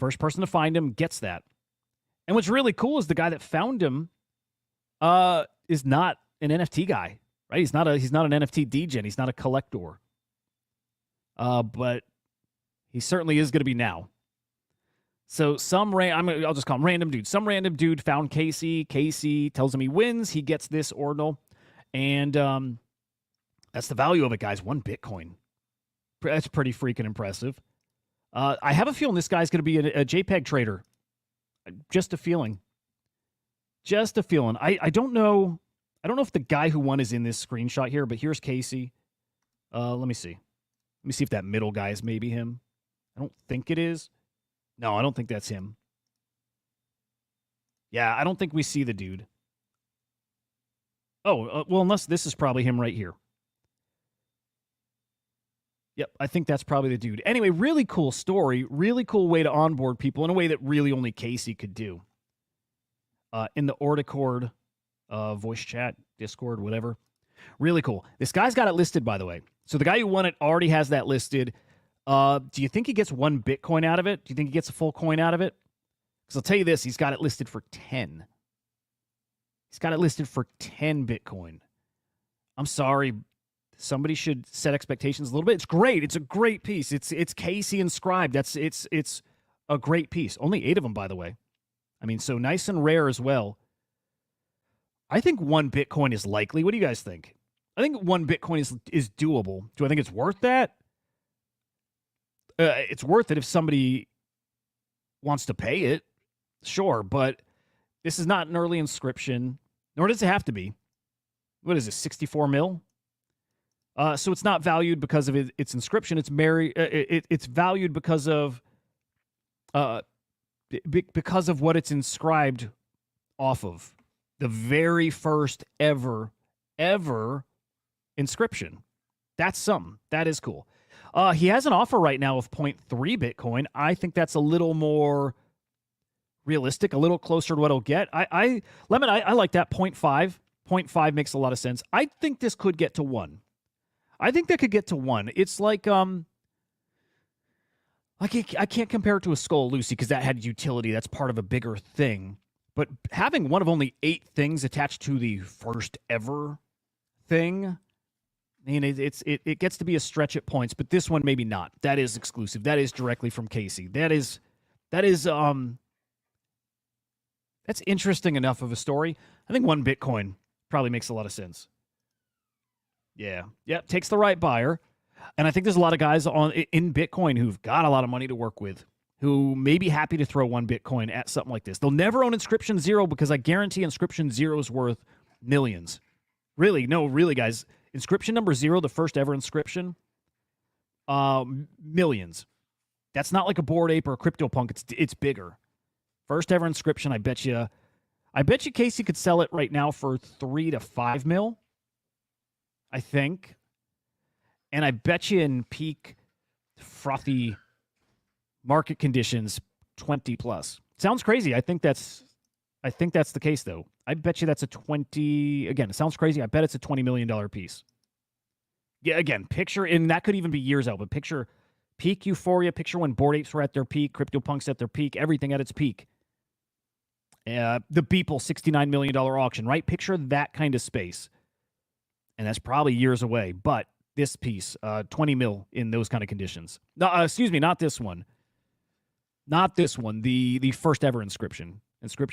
First person to find him gets that. And what's really cool is the guy that found him is not an NFT guy, right? He's not an NFT degen. He's not a collector. But he certainly is going to be now. So I'll just call him random dude. Some random dude found Casey. Casey tells him he wins. He gets this ordinal. And that's the value of it, guys. 1 Bitcoin. That's pretty freaking impressive. I have a feeling this guy's going to be a JPEG trader. Just a feeling. Just a feeling. I don't know. I don't know if the guy who won is in this screenshot here, but here's Casey. Let me see. Let me see if that middle guy is maybe him. I don't think it is. No, I don't think that's him. Yeah, I don't think we see the dude. Oh, well, unless this is probably him right here. Yep, I think that's probably the dude. Anyway, really cool story. Really cool way to onboard people in a way that really only Casey could do. In the Ordicord voice chat, Discord, whatever. Really cool. This guy's got it listed, by the way. So the guy who won it already has that listed. Do you think he gets 1 Bitcoin out of it? Do you think he gets a full coin out of it? Because I'll tell you this, he's got it listed for 10. He's got it listed for 10 Bitcoin. I'm sorry. Somebody should set expectations a little bit. It's great. It's a great piece. It's Casey inscribed. It's a great piece. Only 8 of them, by the way. I mean, so nice and rare as well. I think 1 Bitcoin is likely. What do you guys think? I think 1 Bitcoin is doable. Do I think it's worth that? It's worth it if somebody wants to pay it. Sure, but this is not an early inscription, nor does it have to be. What is this, 64 mil? So it's not valued because of its inscription. It's valued because of because of what it's inscribed off of. The very first ever inscription. That's something. That is cool. He has an offer right now of 0.3 Bitcoin. I think that's a little more realistic, a little closer to what he'll get. Lemon, I like that 0.5. 0.5 makes a lot of sense. I think this could get to 1. I think that could get to 1. It's like I can't compare it to a Skull Lucy because that had utility. That's part of a bigger thing. But having one of only 8 things attached to the first ever thing, I mean, it gets to be a stretch at points. But this one maybe not. That is exclusive. That is directly from Casey. That's interesting enough of a story. I think 1 Bitcoin probably makes a lot of sense. Yeah. Yep. Takes the right buyer. And I think there's a lot of guys in Bitcoin who've got a lot of money to work with who may be happy to throw 1 Bitcoin at something like this. They'll never own Inscription 0 because I guarantee Inscription 0 is worth millions. Really, no, really, guys. Inscription number 0, the first ever inscription, millions. That's not like a Bored Ape or a CryptoPunk. It's bigger. First ever inscription, I bet you Casey could sell it right now for 3 to 5 mil, I think. And I bet you in peak frothy market conditions, 20 plus. Sounds crazy. I think that's the case though. I bet you that's a 20. Again, it sounds crazy. I bet it's a $20 million piece. Yeah, again, picture, and that could even be years out, but picture peak euphoria. Picture when Bored Apes were at their peak, CryptoPunks at their peak, everything at its peak. The Beeple $69 million auction, right? Picture that kind of space. And that's probably years away, but this piece, 20 mil in those kind of conditions. No, excuse me, not this one. Not this one, the first ever inscription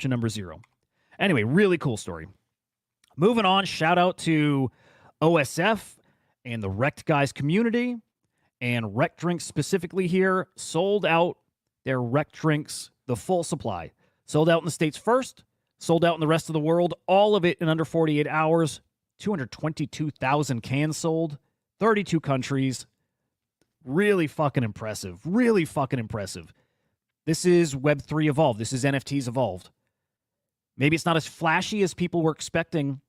number 0. Anyway, really cool story. Moving on, shout out to OSF and the Wrecked Guys community, and Wrecked Drinks specifically here, sold out their Wrecked Drinks, the full supply. Sold out in the States first, sold out in the rest of the world, all of it in under 48 hours, 222,000 cans sold, 32 countries. Really fucking impressive. Really fucking impressive. This is Web3 evolved. This is NFTs evolved. Maybe it's not as flashy as people were expecting.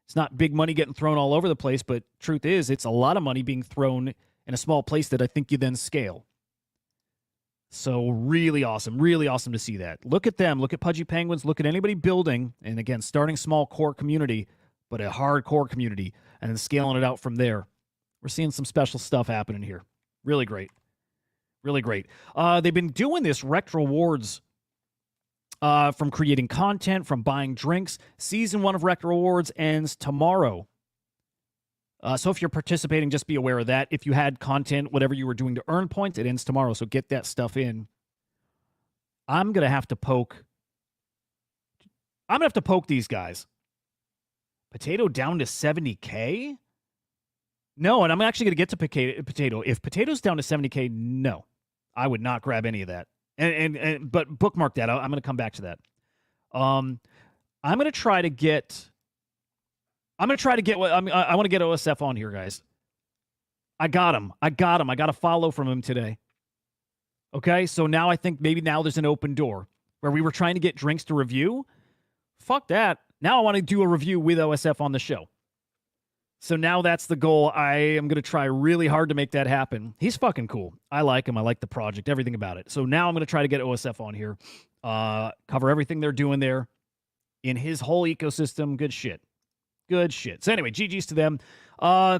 It's not big money getting thrown all over the place, but truth is, it's a lot of money being thrown in a small place that I think you then scale. So really awesome to see that. Look at them. Look at Pudgy Penguins. Look at anybody building, and again, starting small core community, but a hardcore community, and then scaling it out from there. We're seeing some special stuff happening here. Really great. Really great. They've been doing this Wrecked Rewards from creating content, from buying drinks. Season 1 of Reactor Rewards ends tomorrow. So if you're participating, just be aware of that. If you had content, whatever you were doing to earn points, it ends tomorrow. So get that stuff in. I'm going to have to poke these guys. Potato down to 70K? No, and I'm actually going to get to Potato. If Potato's down to 70K, no. I would not grab any of that. But bookmark that. I'm going to come back to that. I'm going to try to get I want to get OSF on here, guys. I got him. I got a follow from him today. Okay, so now I think maybe now there's an open door where we were trying to get drinks to review. Fuck that. Now I want to do a review with OSF on the show. So now that's the goal. I am going to try really hard to make that happen. He's fucking cool. I like him. I like the project, everything about it. So now I'm going to try to get OSF on here, cover everything they're doing there in his whole ecosystem. Good shit. Good shit. So anyway, GG's to them.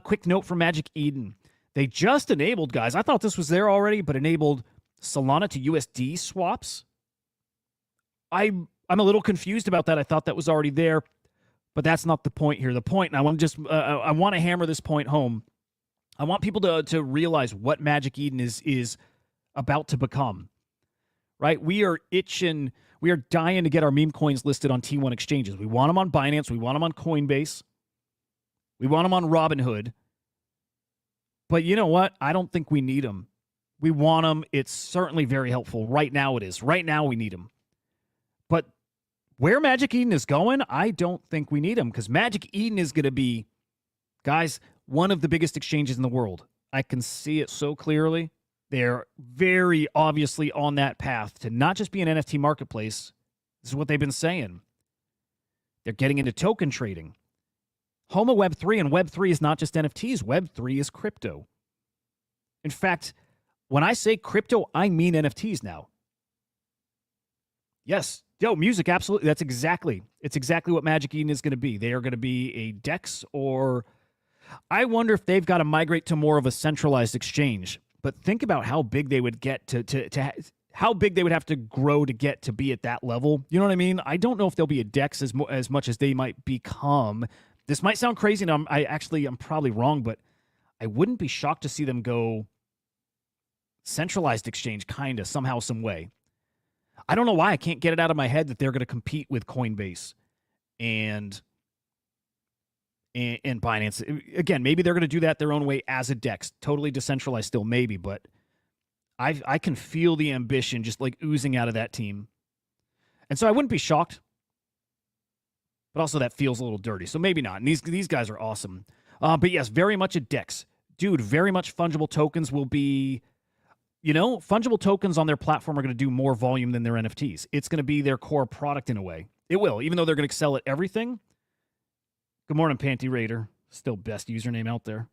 Quick note from Magic Eden. They just enabled, guys. I thought this was there already, but enabled Solana to USD swaps. I'm a little confused about that. I thought that was already there. But that's not the point here. The point, and I want to just, I want to hammer this point home. I want people to realize what Magic Eden is about to become. Right? We are itching, we are dying to get our meme coins listed on T1 exchanges. We want them on Binance. We want them on Coinbase. We want them on Robinhood. But you know what? I don't think we need them. We want them. It's certainly very helpful. Right now it is. Right now we need them. But where Magic Eden is going, I don't think we need them, because Magic Eden is going to be, guys, one of the biggest exchanges in the world. I can see it so clearly. They're very obviously on that path to not just be an NFT marketplace. This is what they've been saying. They're getting into token trading. Home of Web3, and Web3 is not just NFTs. Web3 is crypto. In fact, when I say crypto, I mean NFTs now. Yes. Yo, music, absolutely. It's exactly what Magic Eden is going to be. They are going to be a DEX, or I wonder if they've got to migrate to more of a centralized exchange. But think about how big they would get to how big they would have to grow to get to be at that level. You know what I mean? I don't know if they'll be a DEX as much as they might become. This might sound crazy, and I'm probably wrong, but I wouldn't be shocked to see them go centralized exchange, kind of, somehow, some way. I don't know why. I can't get it out of my head that they're going to compete with Coinbase and Binance. Again, maybe they're going to do that their own way as a DEX. Totally decentralized still, maybe, but I can feel the ambition just like oozing out of that team. And so I wouldn't be shocked. But also that feels a little dirty. So maybe not. And these guys are awesome. But yes, very much a DEX. Dude, very much fungible tokens will be, fungible tokens on their platform are going to do more volume than their NFTs. It's going to be their core product in a way. It will, even though they're going to excel at everything. Good morning, Panty Raider. Still best username out there.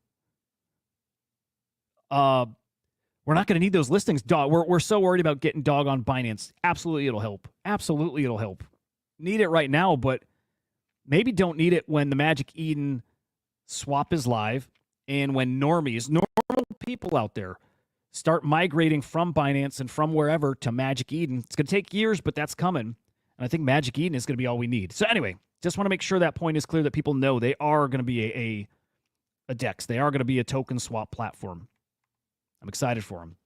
We're not going to need those listings. Dog, we're so worried about getting dog on Binance. Absolutely, it'll help. Absolutely, it'll help. Need it right now, but maybe don't need it when the Magic Eden swap is live and when normal people out there start migrating from Binance and from wherever to Magic Eden. It's going to take years, but that's coming. And I think Magic Eden is going to be all we need. So anyway, just want to make sure that point is clear that people know they are going to be a DEX. They are going to be a token swap platform. I'm excited for them.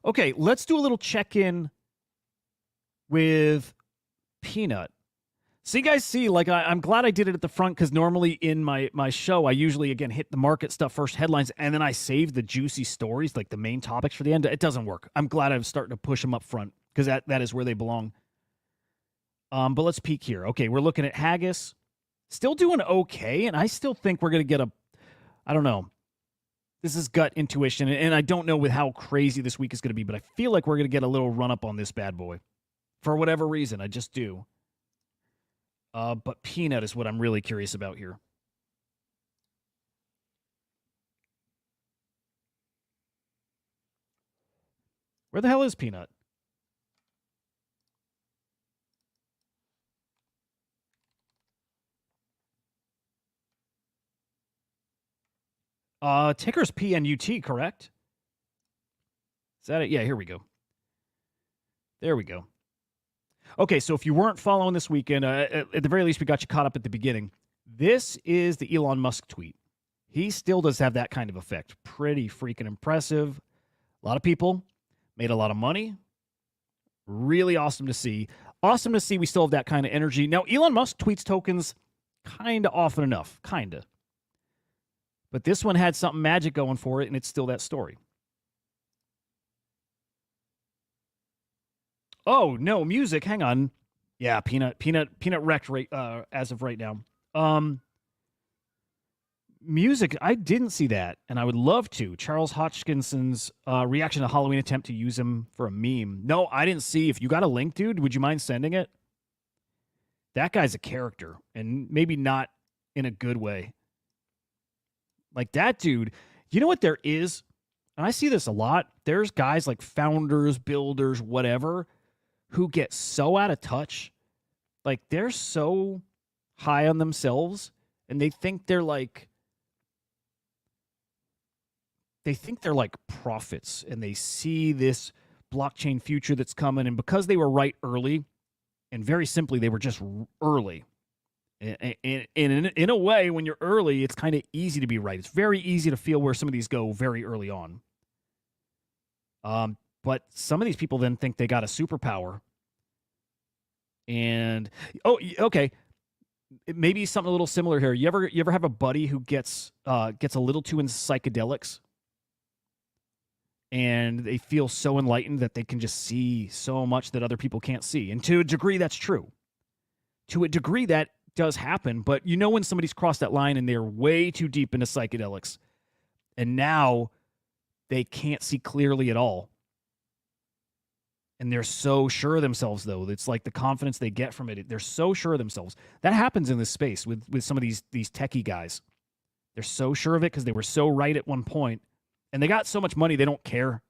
Okay, let's do a little check-in with PNut. So you guys see, like, I'm glad I did it at the front, because normally in my show, I usually, again, hit the market stuff first, headlines, and then I save the juicy stories, like the main topics for the end. It doesn't work. I'm glad I'm starting to push them up front, because that is where they belong. But let's peek here. Okay, we're looking at Haggis. Still doing okay, and I still think we're going to get I don't know. This is gut intuition, and I don't know with how crazy this week is going to be, but I feel like we're going to get a little run-up on this bad boy. For whatever reason, I just do. But PNut is what I'm really curious about here. Where the hell is PNut? Ticker's PNUT, correct? Is that it? Yeah, here we go. There we go. Okay, so if you weren't following this weekend, at the very least, we got you caught up at the beginning. This is the Elon Musk tweet. He still does have that kind of effect. Pretty freaking impressive. A lot of people made a lot of money. Really awesome to see. Awesome to see we still have that kind of energy. Now, Elon Musk tweets tokens kind of often enough. Kind of. But this one had something magic going for it, and it's still that story. Oh, no, music. Hang on. Yeah, PNut wrecked as of right now. Music, I didn't see that, and I would love to. Charles Hodgkinson's reaction to Halloween attempt to use him for a meme. No, I didn't see. If you got a link, dude, would you mind sending it? That guy's a character, and maybe not in a good way. Like that dude, you know what there is? And I see this a lot. There's guys like founders, builders, whatever, who get so out of touch. Like they're so high on themselves, and they think they're like prophets, and they see this blockchain future that's coming, and because they were right early, and very simply, they were just early. And in a way, when you're early, it's kind of easy to be right. It's very easy to feel where some of these go very early on. But some of these people then think they got a superpower. And, okay, maybe something a little similar here. You ever have a buddy who gets a little too into psychedelics? And they feel so enlightened that they can just see so much that other people can't see. And to a degree, that's true. To a degree, that does happen, but you know when somebody's crossed that line and they're way too deep into psychedelics, and now they can't see clearly at all. And they're so sure of themselves, though. It's like the confidence they get from it. They're so sure of themselves. That happens in this space with some of these techie guys. They're so sure of it because they were so right at one point, and they got so much money they don't care.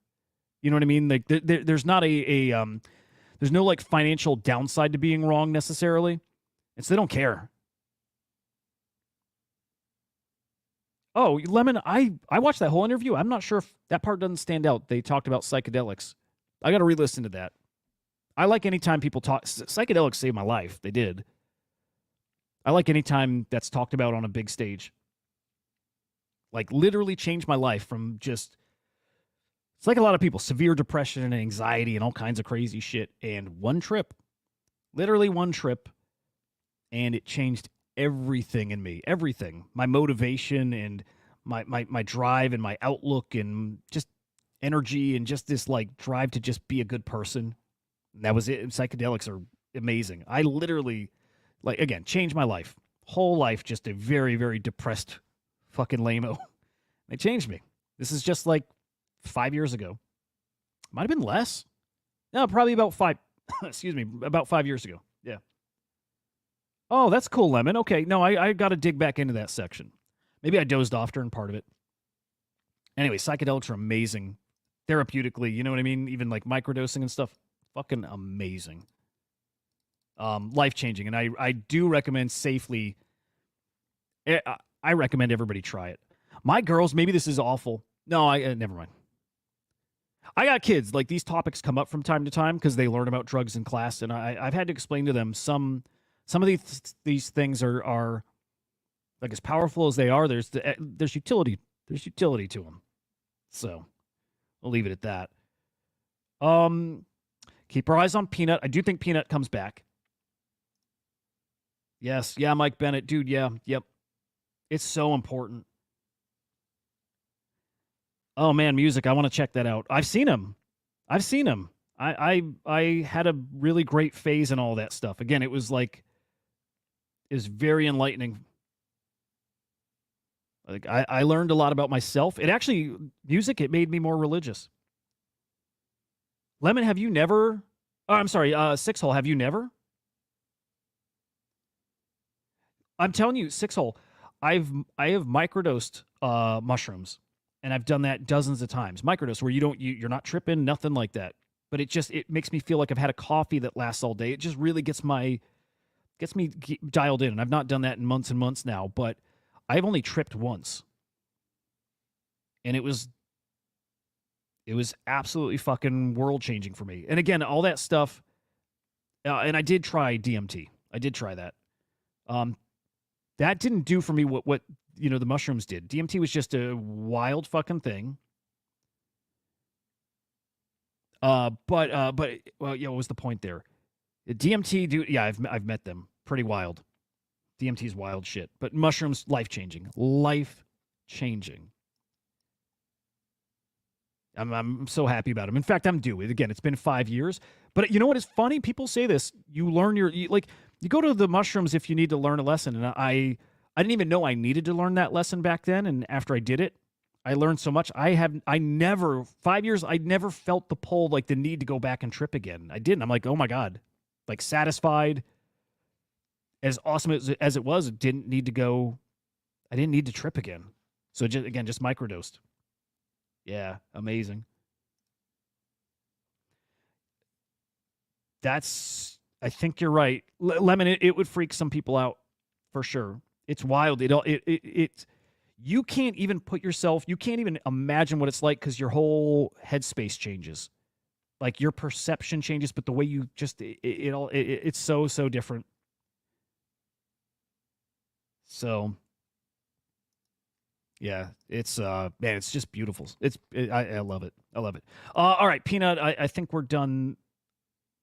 You know what I mean? Like there's not there's no like financial downside to being wrong necessarily, and so they don't care. Oh, Lemon, I watched that whole interview. I'm not sure if that part doesn't stand out. They talked about psychedelics. I got to re-listen to that. I like anytime people talk. Psychedelics saved my life. They did. I like anytime that's talked about on a big stage. Like literally changed my life from just. It's like a lot of people, severe depression and anxiety and all kinds of crazy shit. And one trip, literally one trip, and it changed everything in me. Everything. My motivation and my drive and my outlook and just energy and just this like drive to just be a good person. And that was it. And psychedelics are amazing. I literally, like, again, changed my life. Whole life, just a very, very depressed fucking lame-o. They changed me. This is just like 5 years ago. Might have been less. No, probably about 5. Excuse me, about 5 years ago. Yeah. Oh, that's cool, Lemon. Okay, no, I got to dig back into that section. Maybe I dozed off during part of it. Anyway, psychedelics are amazing. Therapeutically, you know what I mean? Even like microdosing and stuff. Fucking amazing. Life-changing. And I do recommend safely. I recommend everybody try it. My girls, maybe this is awful. No, never mind. I got kids. Like, these topics come up from time to time because they learn about drugs in class, and I've had to explain to them some of these things are like as powerful as they are. There's utility. There's utility to them. So we'll leave it at that. Keep our eyes on Peanut. I do think Peanut comes back. Yes, yeah, Mike Bennett, dude. Yeah, yep. It's so important. Oh man, music. I want to check that out. I've seen him. I had a really great phase and all that stuff. Again, it was very enlightening. Like I learned a lot about myself. It actually, music, it made me more religious. Lemon, have you never? Oh, I'm sorry, Sixhole, have you never? I'm telling you, Sixhole, I have microdosed mushrooms. And I've done that dozens of times. Microdose, where you're not tripping, nothing like that. But it makes me feel like I've had a coffee that lasts all day. It just really gets me dialed in. And I've not done that in months and months now. But I've only tripped once, and it was absolutely fucking world changing for me. And again, all that stuff. And I did try DMT. I did try that. That didn't do for me what the mushrooms did. DMT was just a wild fucking thing. But well, yeah, what was the point there? DMT, dude, yeah, I've met them. Pretty wild. DMT's wild shit. But mushrooms, life-changing. Life-changing. I'm so happy about them. In fact, I'm due. Again, it's been 5 years. But you know what is funny? People say this. You learn you go to the mushrooms if you need to learn a lesson. And I didn't even know I needed to learn that lesson back then. And after I did it, I learned so much. 5 years, I never felt the pull, like the need to go back and trip again. I didn't. I'm like, oh my God, like satisfied. As awesome as it was, it didn't need to go. I didn't need to trip again. So just microdosed. Yeah, amazing. I think you're right. Lemon, it would freak some people out for sure. It's wild. You can't even you can't even imagine what it's like because your whole headspace changes. Like your perception changes, but the way you just, it's so different. So, yeah, it's, man, it's just beautiful. I love it. I love it. All right, Peanut, I think we're done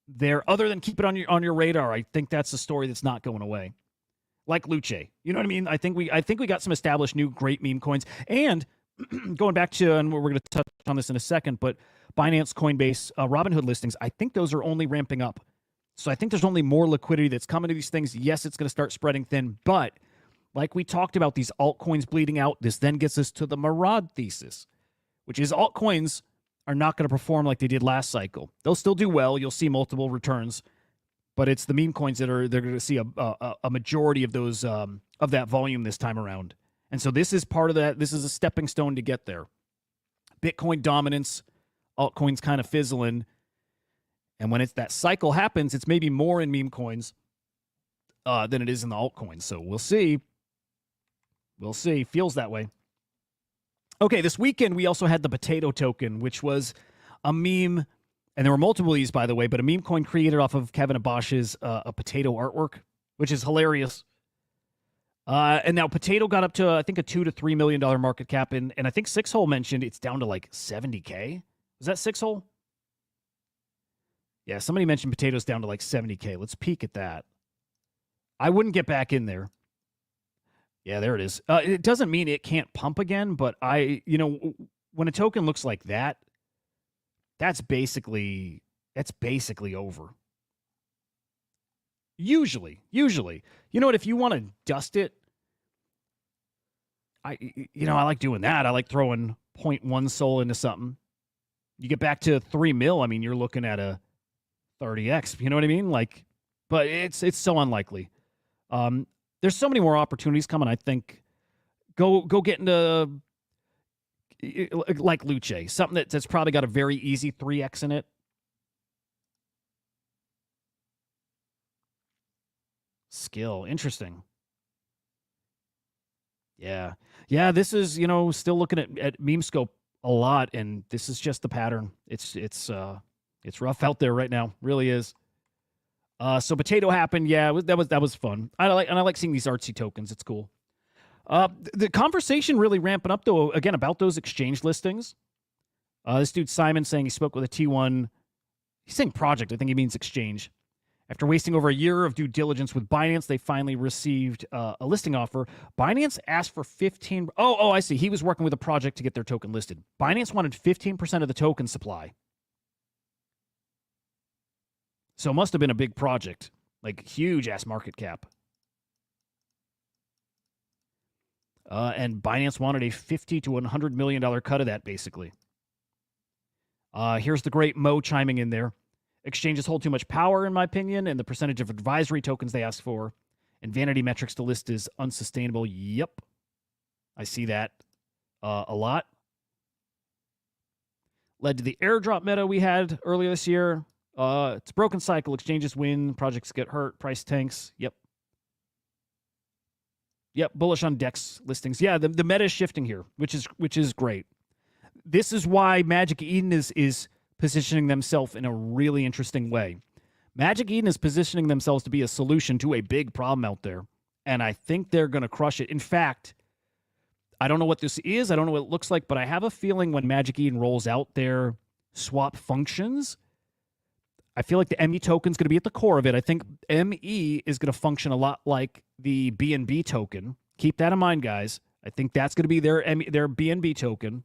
there. Other than keep it on your radar, I think that's a story that's not going away. Like Luce, you know what I mean? I think we got some established new great meme coins. And going back to, and we're going to touch on this in a second, but Binance, Coinbase, Robinhood listings, I think those are only ramping up. So I think there's only more liquidity that's coming to these things. Yes, it's going to start spreading thin, but like we talked about these altcoins bleeding out, this then gets us to the Murad thesis, which is altcoins are not going to perform like they did last cycle. They'll still do well. You'll see multiple returns, but it's the meme coins they're going to see a majority of those of that volume this time around. And so this is part of that. This is a stepping stone to get there. Bitcoin dominance, altcoins kind of fizzling. And when it's that cycle happens, it's maybe more in meme coins than it is in the altcoins. So we'll see. We'll see. Feels that way. Okay, this weekend we also had the potato token, which was a meme, and there were multiple of these, by the way, but a meme coin created off of Kevin Abosch's a potato artwork, which is hilarious. And now potato got up to, I think, a $2 to $3 million market cap, and I think Sixhole mentioned it's down to like 70K. Was that Sixhole? Yeah, somebody mentioned potatoes down to like 70K. Let's peek at that. I wouldn't get back in there. Yeah, there it is. It doesn't mean it can't pump again, but when a token looks like that, that's basically over. Usually. You know what? If you want to dust it, I like doing that. I like throwing 0.1 SOL into something. You get back to 3 mil. I mean, you're looking at a 30x. You know what I mean? Like, but it's so unlikely. There's so many more opportunities coming. I think go get into like Luce, something that's probably got a very easy 3x in it. Skill, interesting. Yeah. This is still looking at MemeScope a lot, and this is just the pattern. It's rough out there right now, really is. So potato happened. Yeah, that was fun. I like seeing these artsy tokens. It's cool. The conversation really ramping up though again about those exchange listings. This dude Simon saying he spoke with a T1. He's saying project. I think he means exchange. After wasting over a year of due diligence with Binance, they finally received a listing offer. Binance asked for 15. Oh, I see. He was working with a project to get their token listed. Binance wanted 15% of the token supply. So it must have been a big project, like huge ass market cap. And Binance wanted a $50 to $100 million cut of that, basically. Here's the great Mo chiming in there. Exchanges hold too much power, in my opinion, and the percentage of advisory tokens they ask for and vanity metrics to list is unsustainable. Yep. I see that a lot. Led to the airdrop meta we had earlier this year. It's a broken cycle. Exchanges win, projects get hurt, price tanks. Yep. Bullish on DEX listings. Yeah, the meta is shifting here, which is great. This is why Magic Eden is positioning themselves in a really interesting way. Magic Eden is positioning themselves to be a solution to a big problem out there, and I think they're going to crush it. In fact, I don't know what this is. I don't know what it looks like, but I have a feeling when Magic Eden rolls out their swap functions, I feel like the ME token is going to be at the core of it. I think ME is going to function a lot like the BNB token. Keep that in mind, guys. I think that's going to be their BNB token.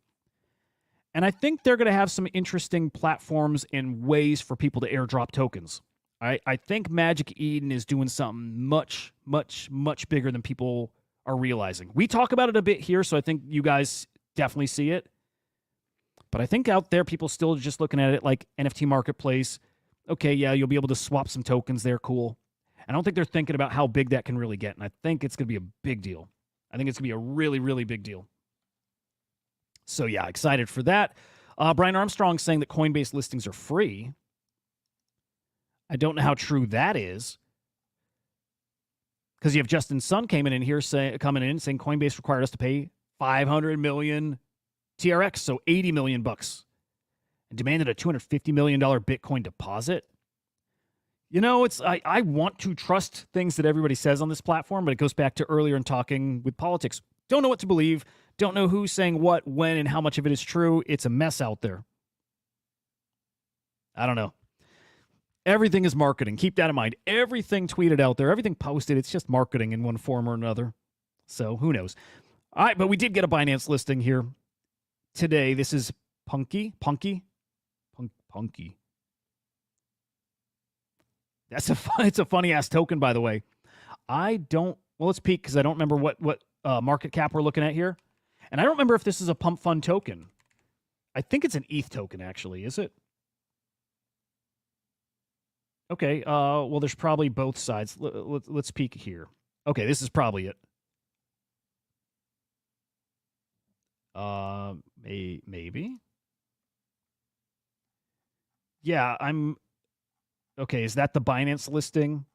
And I think they're going to have some interesting platforms and ways for people to airdrop tokens. I think Magic Eden is doing something much, much, much bigger than people are realizing. We talk about it a bit here, so I think you guys definitely see it. But I think out there, people still just looking at it like NFT marketplace. Okay, yeah, you'll be able to swap some tokens there. Cool. I don't think they're thinking about how big that can really get, and I think it's going to be a big deal. I think it's going to be a really, really big deal. So, yeah, excited for that. Brian Armstrong saying that Coinbase listings are free. I don't know how true that is. Because you have Justin Sun coming in saying Coinbase required us to pay 500 million TRX, so 80 million bucks, and demanded a $250 million Bitcoin deposit. I want to trust things that everybody says on this platform, but it goes back to earlier in talking with politics. Don't know what to believe. Don't know who's saying what, when, and how much of it is true. It's a mess out there. I don't know. Everything is marketing. Keep that in mind. Everything tweeted out there, everything posted, it's just marketing in one form or another. So who knows? All right, but we did get a Binance listing here today. This is Punky. It's a funny ass token, by the way. I don't. Well, let's peek because I don't remember what market cap we're looking at here, and I don't remember if this is a pump fund token. I think it's an ETH token, actually. Is it? Okay. Well, there's probably both sides. Let's peek here. Okay, this is probably it. Maybe. Yeah, I'm. Okay, is that the Binance listing?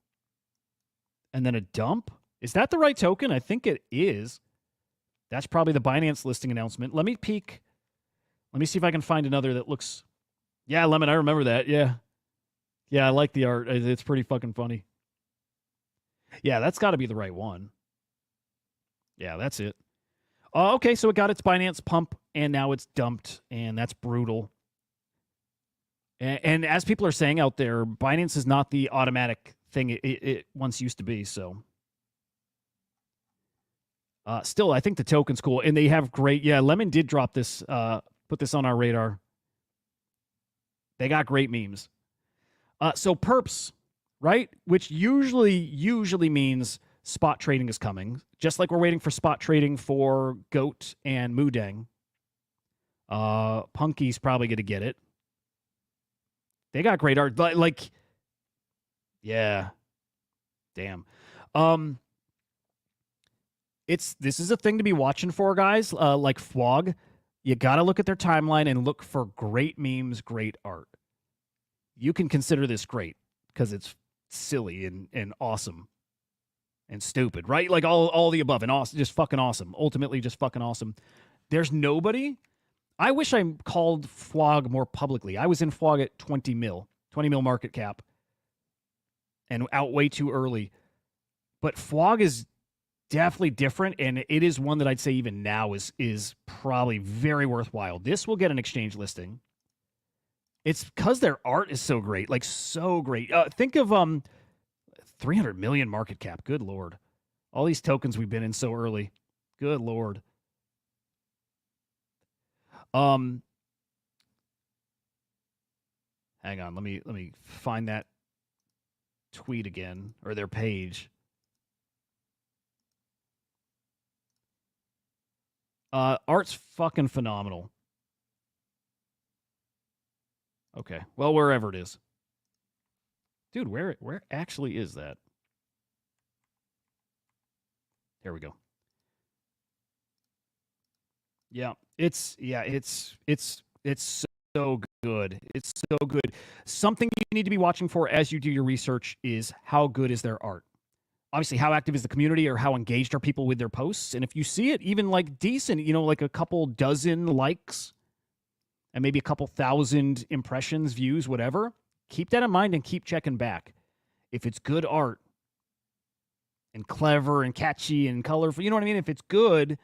And then a dump? Is that the right token? I think it is. That's probably the Binance listing announcement. Let me peek. Let me see if I can find another that looks. Yeah, Lemon, I remember that. Yeah. Yeah, I like the art. It's pretty fucking funny. Yeah, that's got to be the right one. Yeah, that's it. Okay, so it got its Binance pump, and now it's dumped, and that's brutal. And as people are saying out there, Binance is not the automatic thing it once used to be. So, still, I think the token's cool, and they have great. Yeah, Lemon did drop this, put this on our radar. They got great memes. So perps, right? Which usually means spot trading is coming, just like we're waiting for spot trading for Goat and Mudang. Punky's probably going to get it. They got great art. Like, yeah. Damn. This is a thing to be watching for, guys. Like Fwog, you got to look at their timeline and look for great memes, great art. You can consider this great because it's silly and awesome and stupid, right? Like all the above and awesome, just fucking awesome. Ultimately, just fucking awesome. There's nobody. I wish I called Fwog more publicly. I was in Fwog at 20 mil market cap and out way too early. But Fwog is definitely different, and it is one that I'd say even now is probably very worthwhile. This will get an exchange listing. It's because their art is so great, like so great. Think of 300 million market cap. Good Lord. All these tokens we've been in so early. Good Lord. Hang on, let me find that tweet again, or their page. Art's fucking phenomenal. Okay, well, wherever it is. Dude, where actually is that? There we go. Yeah, it's so good. It's so good. Something you need to be watching for as you do your research is how good is their art. Obviously, how active is the community, or how engaged are people with their posts? And if you see it even like decent, like a couple dozen likes and maybe a couple thousand impressions, views, whatever, keep that in mind and keep checking back. If it's good art and clever and catchy and colorful, you know what I mean? If it's good,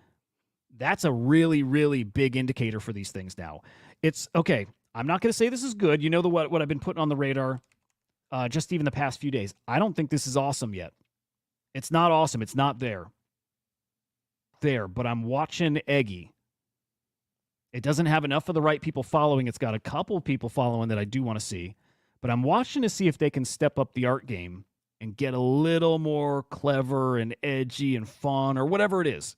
that's a really, really big indicator for these things now. It's okay. I'm not going to say this is good. You know what I've been putting on the radar just even the past few days. I don't think this is awesome yet. It's not awesome. It's not there. But I'm watching Eggy. It doesn't have enough of the right people following. It's got a couple people following that I do want to see. But I'm watching to see if they can step up the art game and get a little more clever and edgy and fun or whatever it is.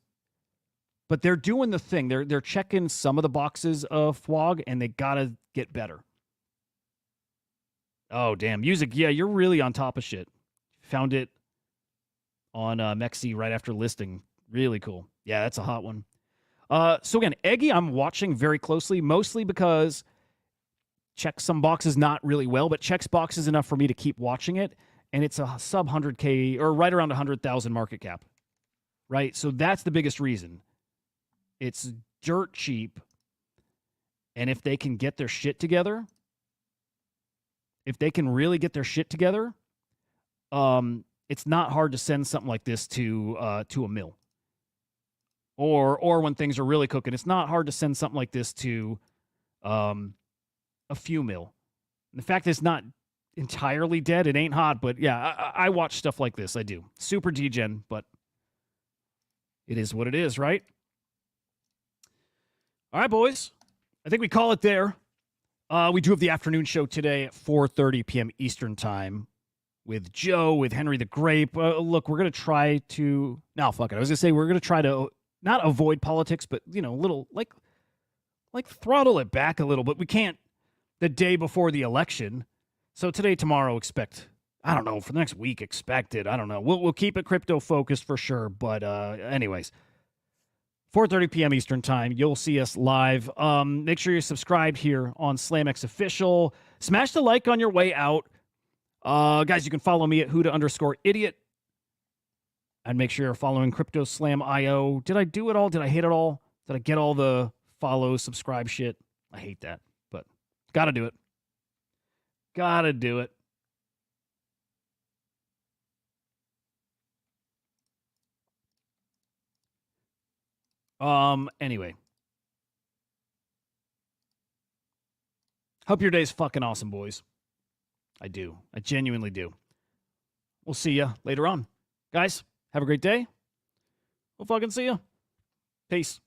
But they're doing the thing. They're checking some of the boxes of Fwog, and they got to get better. Oh, damn. Music. Yeah, you're really on top of shit. Found it on Mexi right after listing. Really cool. Yeah, that's a hot one. So again, Eggy, I'm watching very closely, mostly because checks some boxes not really well, but checks boxes enough for me to keep watching it. And it's a sub 100K or right around 100,000 market cap, right? So that's the biggest reason. It's dirt cheap. And if they can get their shit together, if they can really get their shit together, it's not hard to send something like this to a mill. Or when things are really cooking, it's not hard to send something like this to a few mil. And the fact it's not entirely dead, it ain't hot, but yeah, I watch stuff like this. I do. Super degen, but it is what it is, right? All right, boys. I think we call it there. We do have the afternoon show today at 4:30 p.m. Eastern time. with Joe, with Henry the Grape. Look, we're going to try to... No, fuck it. I was going to say we're going to try to not avoid politics, but, you know, a little, like throttle it back a little. But we can't the day before the election. So today, tomorrow, expect... I don't know, for the next week, expect it. I don't know. We'll keep it crypto-focused for sure. But anyways, 4:30 p.m. Eastern Time, you'll see us live. Make sure you're subscribed here on SlamX Official. Smash the like on your way out. Guys, you can follow me at Hudah_idiot. And make sure you're following CryptoSlam.io. Did I do it all? Did I hit it all? Did I get all the follow, subscribe shit? I hate that, but gotta do it. Gotta do it. Anyway. Hope your day's fucking awesome, boys. I do. I genuinely do. We'll see ya later on. Guys, have a great day. We'll fucking see ya. Peace.